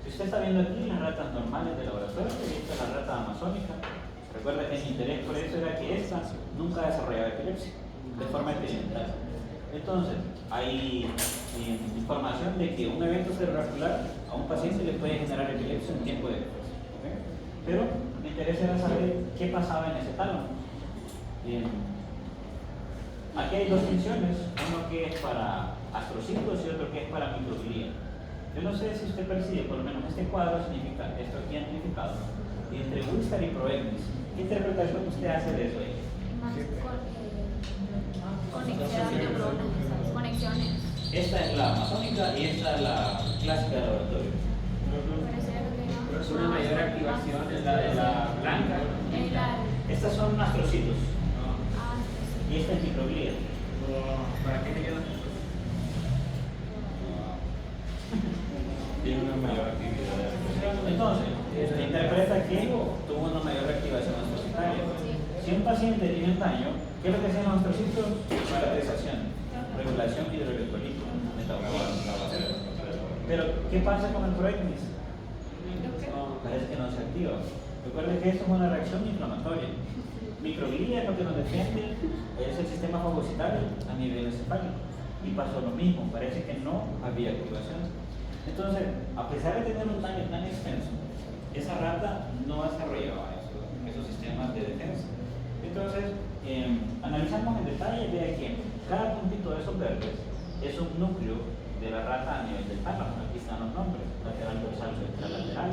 Si usted está viendo aquí las ratas normales de laboratorio, esta es la rata amazónica. Recuerda que mi interés por eso era que esta nunca desarrollaba epilepsia de forma experimental. Entonces, hay información de que un evento cerebrovascular a un paciente le puede generar epilepsia en tiempo de después. ¿Okay? Pero me interesa era saber qué pasaba en ese tálamo. Aquí hay dos funciones, uno que es para astrocitos y otro que es para microglía. Yo no sé si usted percibe, por lo menos este cuadro significa esto aquí amplificado, entre Wistar y Proegnis. ¿Qué interpretación usted hace de eso ahí? Conexiones. Esta es la amazónica y esta es la clásica de laboratorio. Es una mayor activación, es la de la blanca. Estas son astrocitos Ah, y esta es microglía. ¿Para qué me quedan? Tiene una mayor actividad. Entonces, se interpreta que tuvo una mayor activación astrocitaria. Si un paciente tiene un daño, ¿qué es lo que hacen los astrocitos? Paralización, regulación hidroelectrolítica, metabólica. Pero, ¿qué pasa con el Proegnis? Parece que no se activa. Recuerden que esto es una reacción inflamatoria. Microglía, lo que nos defiende es el sistema fagocitario a nivel encefálico. Y pasó lo mismo, parece que no había activación. Entonces, a pesar de tener un daño tan extenso, esa rata no desarrollaba esos sistemas de defensa. Entonces, analizamos en detalle, vea que cada puntito de esos verdes es un núcleo de la rata a nivel del tálamo. Aquí están los nombres: lateral dorsal, central lateral,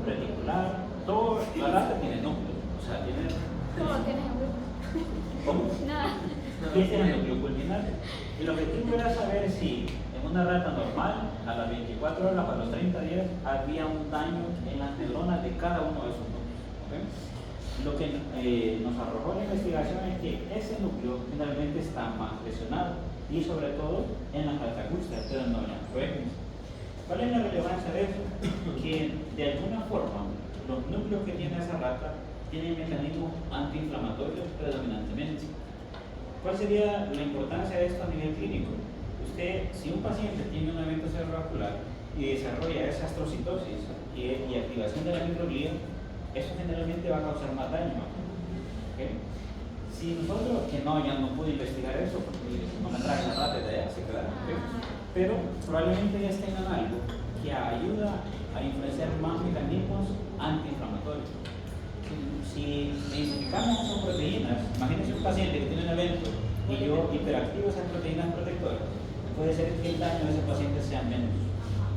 reticular. Todo, la rata tiene núcleos, o sea, tiene. ¿Cómo tienes ¿Cómo? nada? Este es el núcleo culminar. El objetivo era saber si en una rata normal, a las 24 horas o a los 30 días, había un daño en las neuronas de cada uno de esos núcleos. ¿Okay? Lo que nos arrojó la investigación es que ese núcleo finalmente está más lesionado, y sobre todo en las catacustas, pero no en las Proegnis. ¿Cuál es la relevancia de eso? Que de alguna forma los núcleos que tiene esa rata tienen mecanismos antiinflamatorios predominantemente. ¿Cuál sería la importancia de esto a nivel clínico? Usted, si un paciente tiene un evento cerebrovascular y desarrolla esa astrocitosis y activación de la microglía, eso generalmente va a causar más daño. ¿Okay? Si nosotros, que no, ya no pude investigar eso porque no me traje la rata de allá, se quedaron, ¿okay? Pero probablemente ya tengan algo que ayuda a influenciar más mecanismos antiinflamatorios. Si identificamos esas proteínas, imagínense un paciente que tiene un evento y yo hiperactivo esas proteínas protectoras, puede ser que el daño de ese paciente sea menos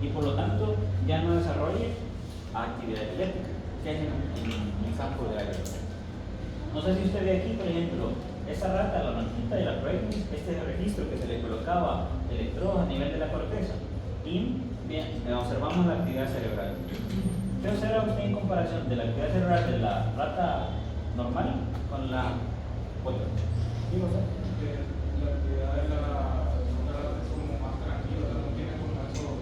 y por lo tanto ya no desarrolle actividad epiléptica, que es en campo de aire. No sé si usted ve aquí, por ejemplo, esa rata, la blanquita y la Proegnis, este es el registro que se le colocaba electrodos a nivel de la corteza y bien, observamos la actividad cerebral. ¿Qué observa usted en comparación de la actividad cerebral de la rata normal con la otra? ¿Sí, José? La actividad de la rata es como más tranquila, no tiene como estos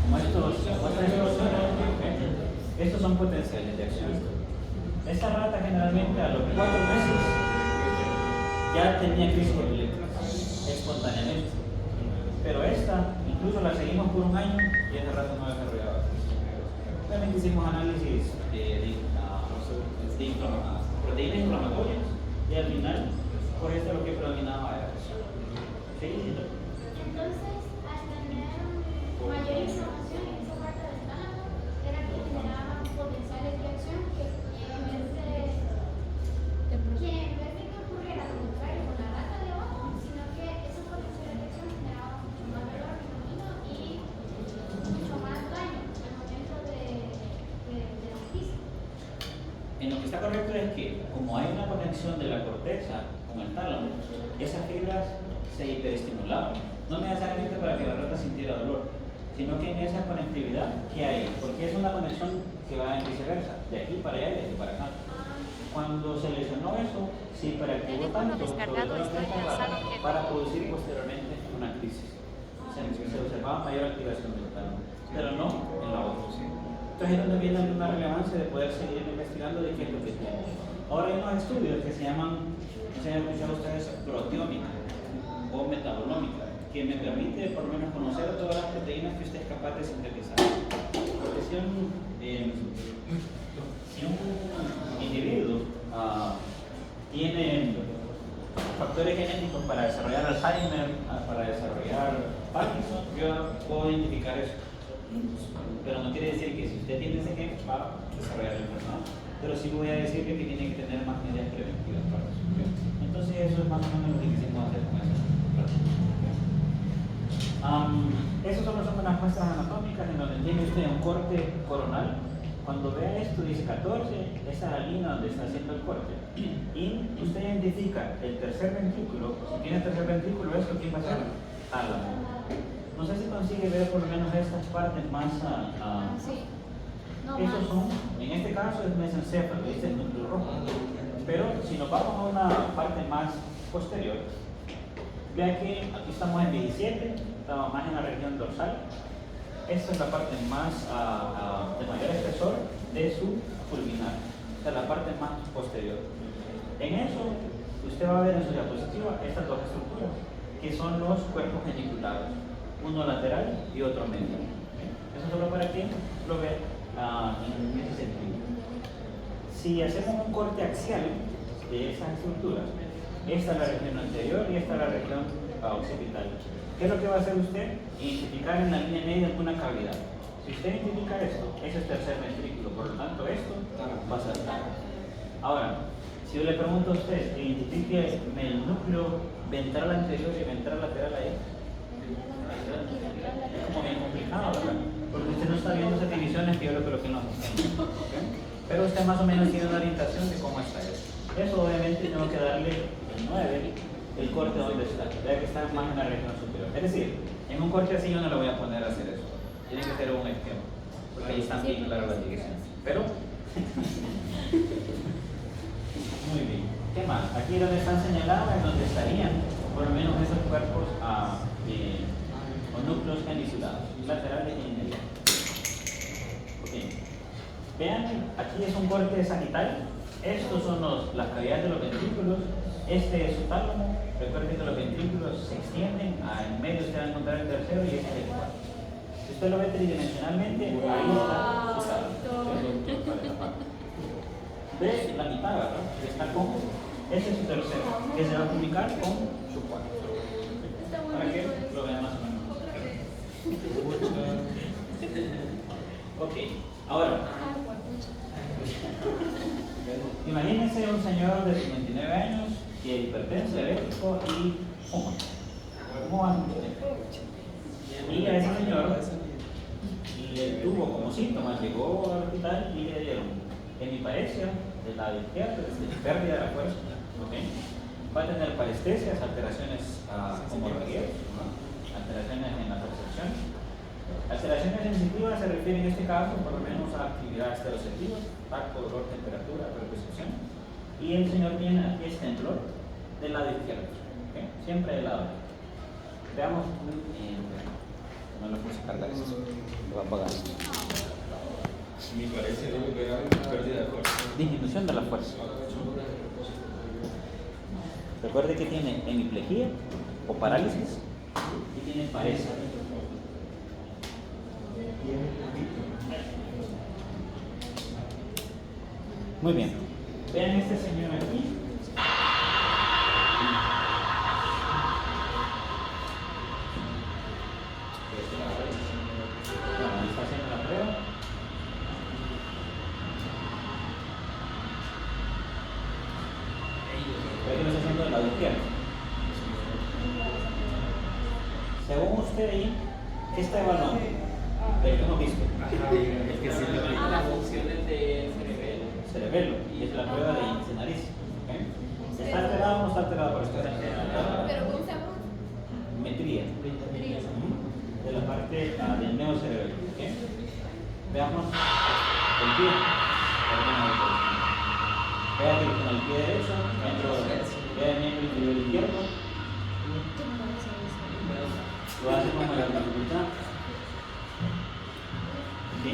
Como estos, ¿okay? Estos son potenciales de acción. Esta rata generalmente a los 4 meses ya tenía crisis epilépticas espontáneamente. Pero esta, incluso la seguimos por un año y esa rata no desarrollaba crisis. Realmente hicimos análisis de proteínas inflamatorias y al final, por esto lo que predominaba era eso. ¿Sí? Entonces, al tener mayor información en esa parte del tálamo, era que generaba potenciales de acción que en vez de que ocurriera lo contrario con la rata de abajo, sino que esos potenciales de acción generaban mucho más dolor en el camino y mucho más daño al momento de la crisis. En lo que está correcto es que, como hay una conexión de la corteza con el tálamo, esas fibras se hiperestimulaban. No necesariamente para que la rata sintiera dolor, sino que en esa conectividad que hay, porque es una conexión que va en viceversa, de aquí para allá y de aquí para acá. Cuando se lesionó eso, se hiperactivó tanto para producir posteriormente una crisis. Se observaba mayor activación del tálamo, pero no en la otra. Entonces es donde viene una relevancia de poder seguir investigando de qué es lo que tiene. Ahora hay unos estudios que se llaman, no sé si han escuchado ustedes, proteómica o metabolómica, que me permite por lo menos conocer todas las proteínas que usted es capaz de sintetizar. Porque si un individuo tiene factores genéticos para desarrollar Alzheimer, para desarrollar Parkinson, yo puedo identificar eso. Pero no quiere decir que si usted tiene ese gen va a desarrollar la enfermedad, pero sí voy a decirle que tiene que tener más medidas preventivas para eso. Entonces eso es más o menos lo que quisimos hacer con eso. Esos solo son unas muestras anatómicas en donde tiene usted un corte coronal. Cuando vea esto dice 14, esa es la línea donde está haciendo el corte. Y usted identifica el tercer ventrículo. Si tiene tercer ventrículo, ¿esto quién va a ser? Tálamo. No sé si consigue ver por lo menos estas partes más. Sí. No Esos más. son, en este caso es mesencéfalo, este es el núcleo rojo. Pero si nos vamos a una parte más posterior, vea que aquí estamos en 17, estamos más en la región dorsal. Esta es la parte más de mayor espesor de su fulminar, o sea, la parte más posterior. En eso, usted va a ver en su diapositiva estas dos estructuras, que son los cuerpos geniculares, uno lateral y otro medio. Eso solo para que lo vea en ese sentido. Si hacemos un corte axial de esas estructuras, esta es la región anterior y esta es la región occipital. ¿Qué es lo que va a hacer usted? Identificar en la línea media una cavidad. Si usted identifica esto, ese es tercer ventrículo, por lo tanto esto va a ser tálamo. Ahora, si yo le pregunto a usted, identifique el núcleo ventral anterior y ventral lateral ahí, es como bien complicado, ¿verdad? Porque usted no está viendo esas divisiones que yo le coloqué en los sistemas. ¿Okay? Pero usted más o menos tiene una orientación de cómo está eso. Eso obviamente tengo que darle el 9, el corte donde está. Vea que está más en la región superior. Es decir, en un corte así yo no le voy a poner a hacer eso. Tiene que ser un esquema. Porque ahí están bien claras las divisiones. Pero, muy bien. ¿Qué más? Aquí donde están señaladas es donde estarían por lo menos esos cuerpos o núcleos geniculados, laterales y mediales. Okay. Vean, aquí es un corte sagital. Estos son las cavidades de los ventrículos. Este es su tálamo. Recuerden que los ventrículos se extienden. En medio usted va a encontrar el tercero y este es el cuarto. Si usted lo ve tridimensionalmente, ahí está su tálamo. Ve la mitad, ¿verdad? Está con. Este es su tercero, que se va a comunicar con su cuarto. Para que lo vean más o menos. Ok, ahora. Imagínense un señor de 59 años que es hipertenso, diabético y fuma. ¿Cómo va a usted? Y a ese señor le tuvo como síntomas, llegó al hospital y le dieron hemiparesia del lado izquierdo, es decir, pérdida de la fuerza. ¿Okay? Va a tener parestesias, alteraciones como rodillas, alteraciones en la percepción. Alteraciones sensitivas se refieren en este caso por lo menos a actividades estereosensitivas, tacto, dolor, temperatura, percepción. Y el señor tiene aquí este temblor del lado izquierdo, ¿okay? Siempre del lado izquierdo. Veamos muy bien. No lo puse a cargar eso, lo va a apagar. Me parece debe pegar una pérdida de fuerza. Disminución de la fuerza. Recuerde que tiene hemiplegia o parálisis y tiene pareza. Muy bien. Vean este señor aquí. Bueno, ahí está haciendo la prueba. Ve que lo está haciendo del lado izquierdo. Según usted ahí, ¿qué está evaluando? Del que hemos visto. Es que se le van las funciones de Cerebelo, y es la prueba de índice nariz. ¿Okay? ¿Está alterado o no está alterado por esto? Pero ¿cómo se llama? Metría. De la parte del neocerebelo. ¿Okay? Veamos el pie. Vea que con el pie derecho, vea el miembro inferior izquierdo. Lo hace con mayor dificultad. ¿Sí?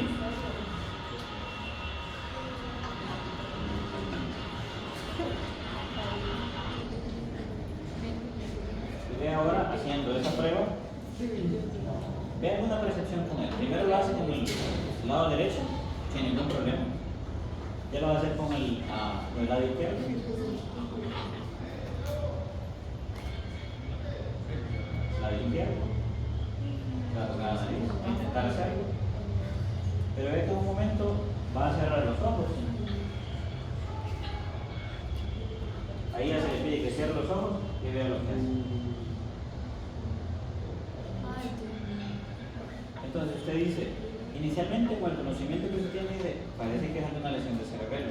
Ve ahora haciendo esa prueba. Ve alguna percepción con él. Primero lo hace con el lado derecho, sin ningún problema. Ya lo va a hacer con el lado izquierdo. Lado izquierdo. Va a tocar la nariz, intentar hacerlo. Pero ve que en un momento va a cerrar los ojos. Ahí ya se le pide que cierre los ojos y vea lo que hace. Entonces usted dice, inicialmente con el conocimiento que usted tiene, parece que es alguna lesión de cerebelo.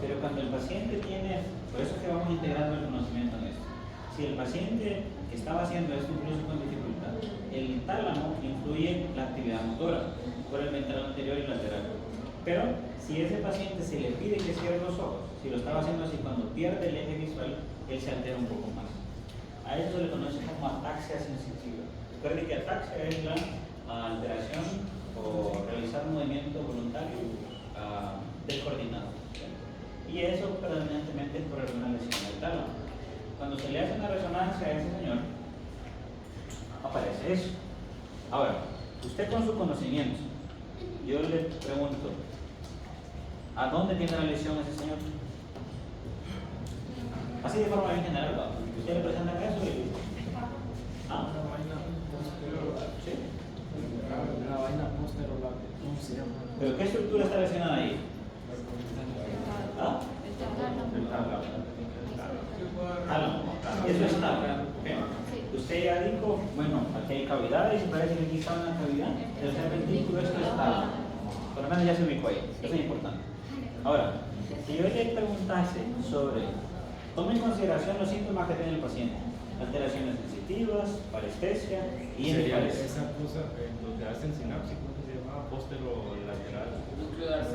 Pero cuando el paciente tiene, por eso es que vamos integrando el conocimiento en esto. Si el paciente que estaba haciendo esto incluso con dificultad, el tálamo influye en la actividad motora por el ventral anterior y lateral. Pero si ese paciente se le pide que cierre los ojos, si lo estaba haciendo así, cuando pierde el eje visual, él se altera un poco más. A eso se le conoce como ataxia sensitiva. Recuerde que ataxia es la alteración o realizar un movimiento voluntario descoordinado. ¿Sí? Y eso predominantemente es por alguna lesión del tálamo. Cuando se le hace una resonancia a ese señor, aparece eso. Ahora, usted con su conocimiento, yo le pregunto, ¿a dónde tiene la lesión ese señor? Así de forma bien general, ¿va? ¿Usted le presenta eso y le dice? ¿Ah? ¿Sí? La vaina posterolateral, ¿cómo se llama? ¿Pero qué estructura está lesionada ahí? ¿Ah? Tálamo. Eso es tálamo. ¿Okay? Usted ya dijo, bueno, aquí hay cavidades y parece que aquí está una cavidad. El tercer ventrículo, esto es tálamo. Por lo menos ya se ubicó ahí. Eso es importante. Ahora, si yo le preguntase sobre, tome en consideración los síntomas que tiene el paciente. Alteraciones sensitivas, parestesia y Sería hemiparesia. esa cosa donde hacen sinapsis, ¿cómo se llama? Posterolateral.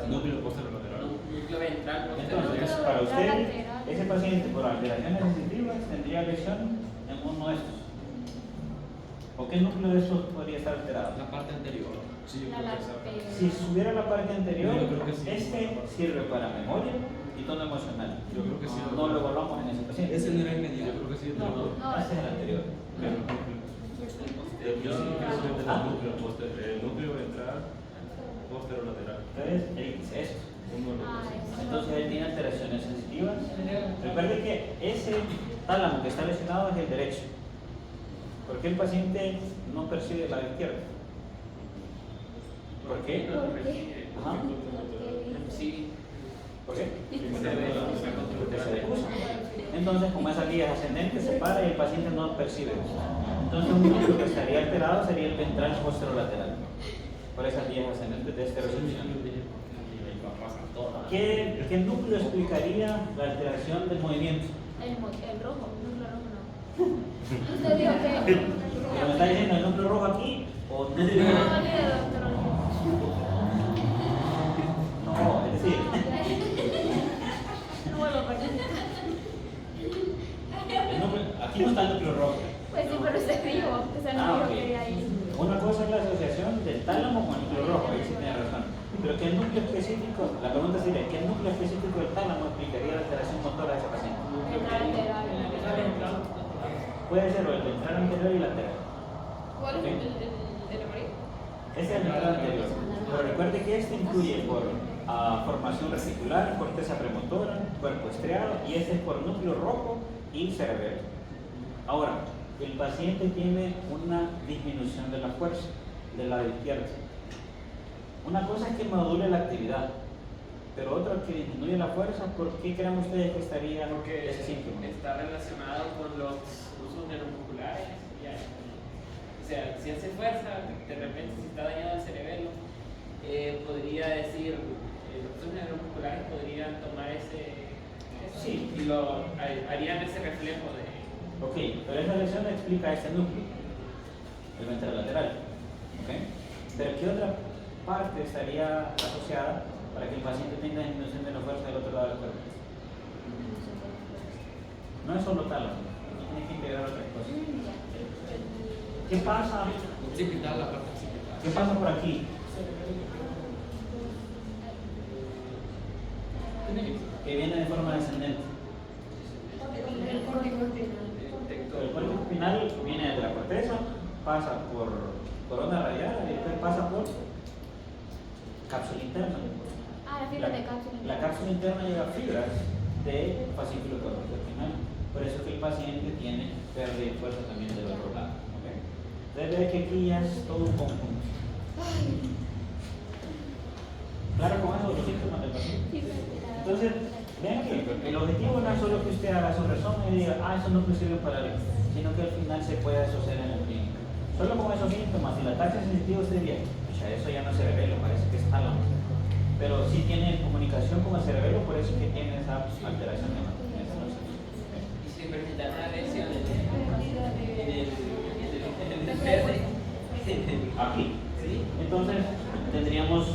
Núcleo posterolateral. Núcleo ventral. Entonces, para usted, ese paciente por alteraciones sensitivas tendría lesión en uno de estos. ¿O qué núcleo de estos podría estar alterado? La parte anterior. Sí, yo creo que esa. Si subiera la parte anterior, Yo creo que sí. este sirve para memoria y tono emocional. Yo creo que sí. No lo evaluamos en ese paciente. Ese no era Yo inmediato. creo que sí. No, ese es el anterior. Pero yo sí creo que es el núcleo ventral posterolateral. Entonces, él dice esto. Uno de los dos. Entonces él tiene alteraciones sensitivas. Recuerde que ese tálamo que está lesionado es el derecho. ¿Por qué el paciente no percibe el lado izquierdo? ¿Por qué? Ajá. Sí. ¿Por qué? Porque se decusa. Entonces, como esa vía es ascendente, se para y el paciente no percibe. Entonces, un núcleo que estaría alterado sería el ventral posterolateral. Por esas vías ascendentes de estereocepción. ¿Qué núcleo explicaría la alteración del movimiento? El rojo, el núcleo rojo no. Usted dijo que. ¿Pero me está diciendo el núcleo rojo aquí? ¿O no? No, ni de doctor. No, es decir, No vuelvo a participar. aquí no está el núcleo rojo. Pues sí, pero usted dijo, usted no dijo Ok. que ahí. Una cosa es la asociación del tálamo con el núcleo rojo, ahí sí tiene razón. Pero ¿qué núcleo puede ser o el ventral anterior y lateral. ¿Cuál es ¿Ok? el amarillo? Este es el ventral anterior. Pero recuerde que este incluye por formación reticular, corteza premotora, cuerpo estriado, y este es por núcleo rojo y cerebelo. Ahora, el paciente tiene una disminución de la fuerza del lado izquierdo. Una cosa es que module la actividad, pero otra que disminuye la fuerza. ¿Por qué creen ustedes que estaría Porque ese síntoma? está relacionado con los usos neuromusculares. O sea, si hace fuerza, de repente si está dañado el cerebelo, podría decir, los usos neuromusculares podrían tomar eso Sí. y harían ese reflejo de... Ok, pero esa lesión explica este núcleo, el ventral lateral. ¿Ok? Pero ¿qué otra parte estaría asociada para que el paciente tenga disminución de la fuerza del otro lado del cuerpo? No es solo tálamo, tiene que integrar otras cosas. ¿Qué pasa? Occipital, la parte occipital. ¿Qué pasa por aquí? Que viene de forma descendente. El código espinal. El cuerpo espinal viene de la corteza, pasa por corona radial y después pasa por cápsula interna. Ah, la fibra de cápsula. La cápsula interna lleva fibras de fascículo corto espinal. Por eso que el paciente tiene pérdida de fuerza también del otro lado. ¿Okay? Entonces ve que aquí ya es todo un conjunto. ¿Claro con eso los síntomas del paciente? Entonces, vean que el objetivo no es solo que usted haga su resumen y diga, eso no sirve para él, sino que al final se pueda asociar en la clínica. Solo con esos síntomas, si la taxa sensitiva usted diría, eso ya no es cerebelo, parece que es tálamo. Pero sí tiene comunicación con el cerebelo, por eso es que tiene esa alteración de Y si presentan una lesión en el verde. aquí. ¿Sí? Entonces, tendríamos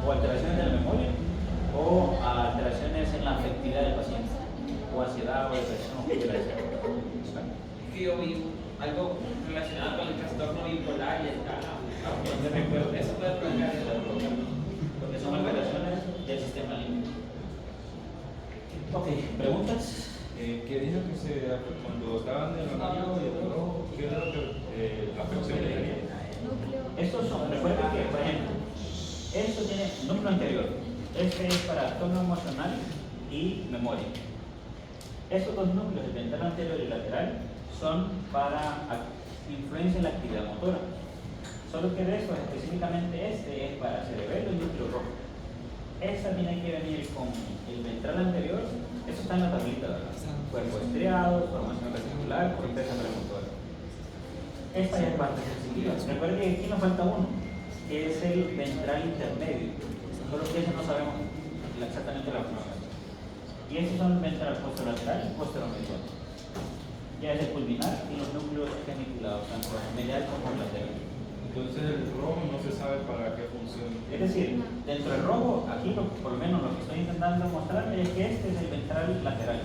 o alteraciones de la memoria o alteraciones en la afectividad del paciente, o ansiedad o depresión o jubilación. Que yo vi algo relacionado con el trastorno bipolar y el tálamo. Eso puede provocar el Porque son alteraciones del sistema límbico. Ok, ¿preguntas? Que dijo que cuando estaban en el amarillo y el rojo, ¿qué era lo que la afección que tenía? Estos son, recuerden que, por ejemplo, esto tiene núcleo anterior. Este es para tono emocional y memoria. Estos dos núcleos, el ventral anterior y el lateral, son para influencia en la actividad motora. Solo que de estos, específicamente este es para cerebelo y núcleo rojo. Esta tiene que venir con el ventral anterior. Eso está en la tablita, ¿verdad? Cuerpo estriado, formación reticular, corteza premotora. Esta ya es parte sensitiva. Recuerden que aquí nos falta uno, que es el ventral intermedio. Solo que ese no sabemos exactamente la función. Y estos son el ventral posterolateral y posteromedial. Ya es el pulvinar y los núcleos geniculados, tanto medial como lateral. Entonces el rojo no se sabe para qué funciona. Es decir, dentro del rojo, aquí por lo menos lo que estoy intentando mostrarles es que este es el ventral lateral.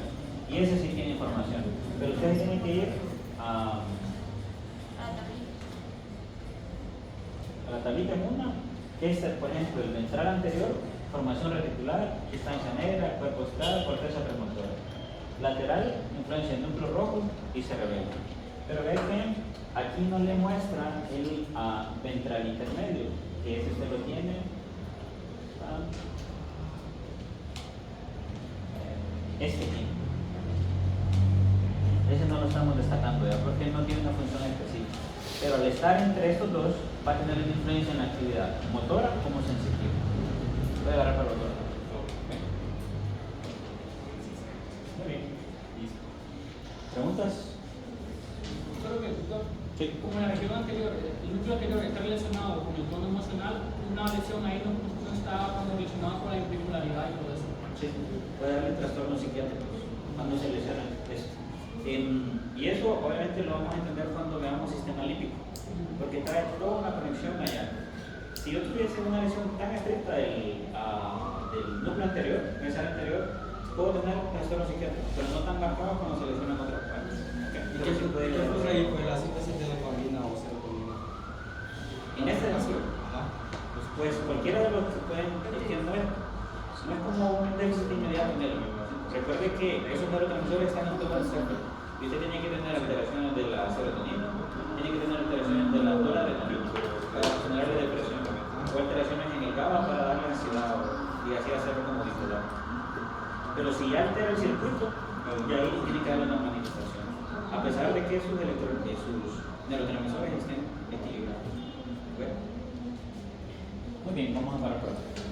Y ese sí tiene información. Pero ustedes tienen que ir a la tablita en una, que es, por ejemplo, el ventral anterior, formación reticular, distancia negra, cuerpo estriado, corteza premotora. Lateral, influencia en núcleo rojo y cerebelo. Pero ven que aquí no le muestra el ventral intermedio, que ese usted lo tiene. Este aquí. Ese no lo estamos destacando ya porque no tiene una función específica. Pero al estar entre estos dos, va a tener una influencia en la actividad motora como sensitiva. Voy a agarrar para los dos. ¿Okay? Muy bien. ¿Preguntas? Creo que, doctor, ¿Qué? como en la región anterior, el núcleo anterior está relacionado con el tono emocional, una lesión ahí no está relacionada con la impopularidad y todo eso. Sí, puede haber trastornos psiquiátricos cuando se lesiona esto. Y eso obviamente lo vamos a entender cuando veamos sistema límbico, porque trae toda una conexión allá. Si yo tuviese una lesión tan estricta del núcleo anterior, en esa área anterior, puedo tener trastornos psiquiátricos, pero no tan marcados cuando se lesionan otras partes. Okay. ¿Y qué fue ahí? Pues la síntesis de dopamina o serotonina. En este caso, pues cualquiera de los que pueden, que no es como un déficit inmediato en él. Recuerde que esos neurotransmisores están en todo el cerebro. Y usted tiene que tener alteraciones de la serotonina, tiene que tener alteraciones de la noradrenalina para funcionar de depresión, o alteraciones en el GABA para darle ansiedad y así hacerlo como bipolar. Pero si ya altera el circuito, ya ahí tiene que darle una manifestación, a pesar de que sus neurotransmisores estén equilibrados. ¿Bueno? Muy bien, vamos a parar por aquí.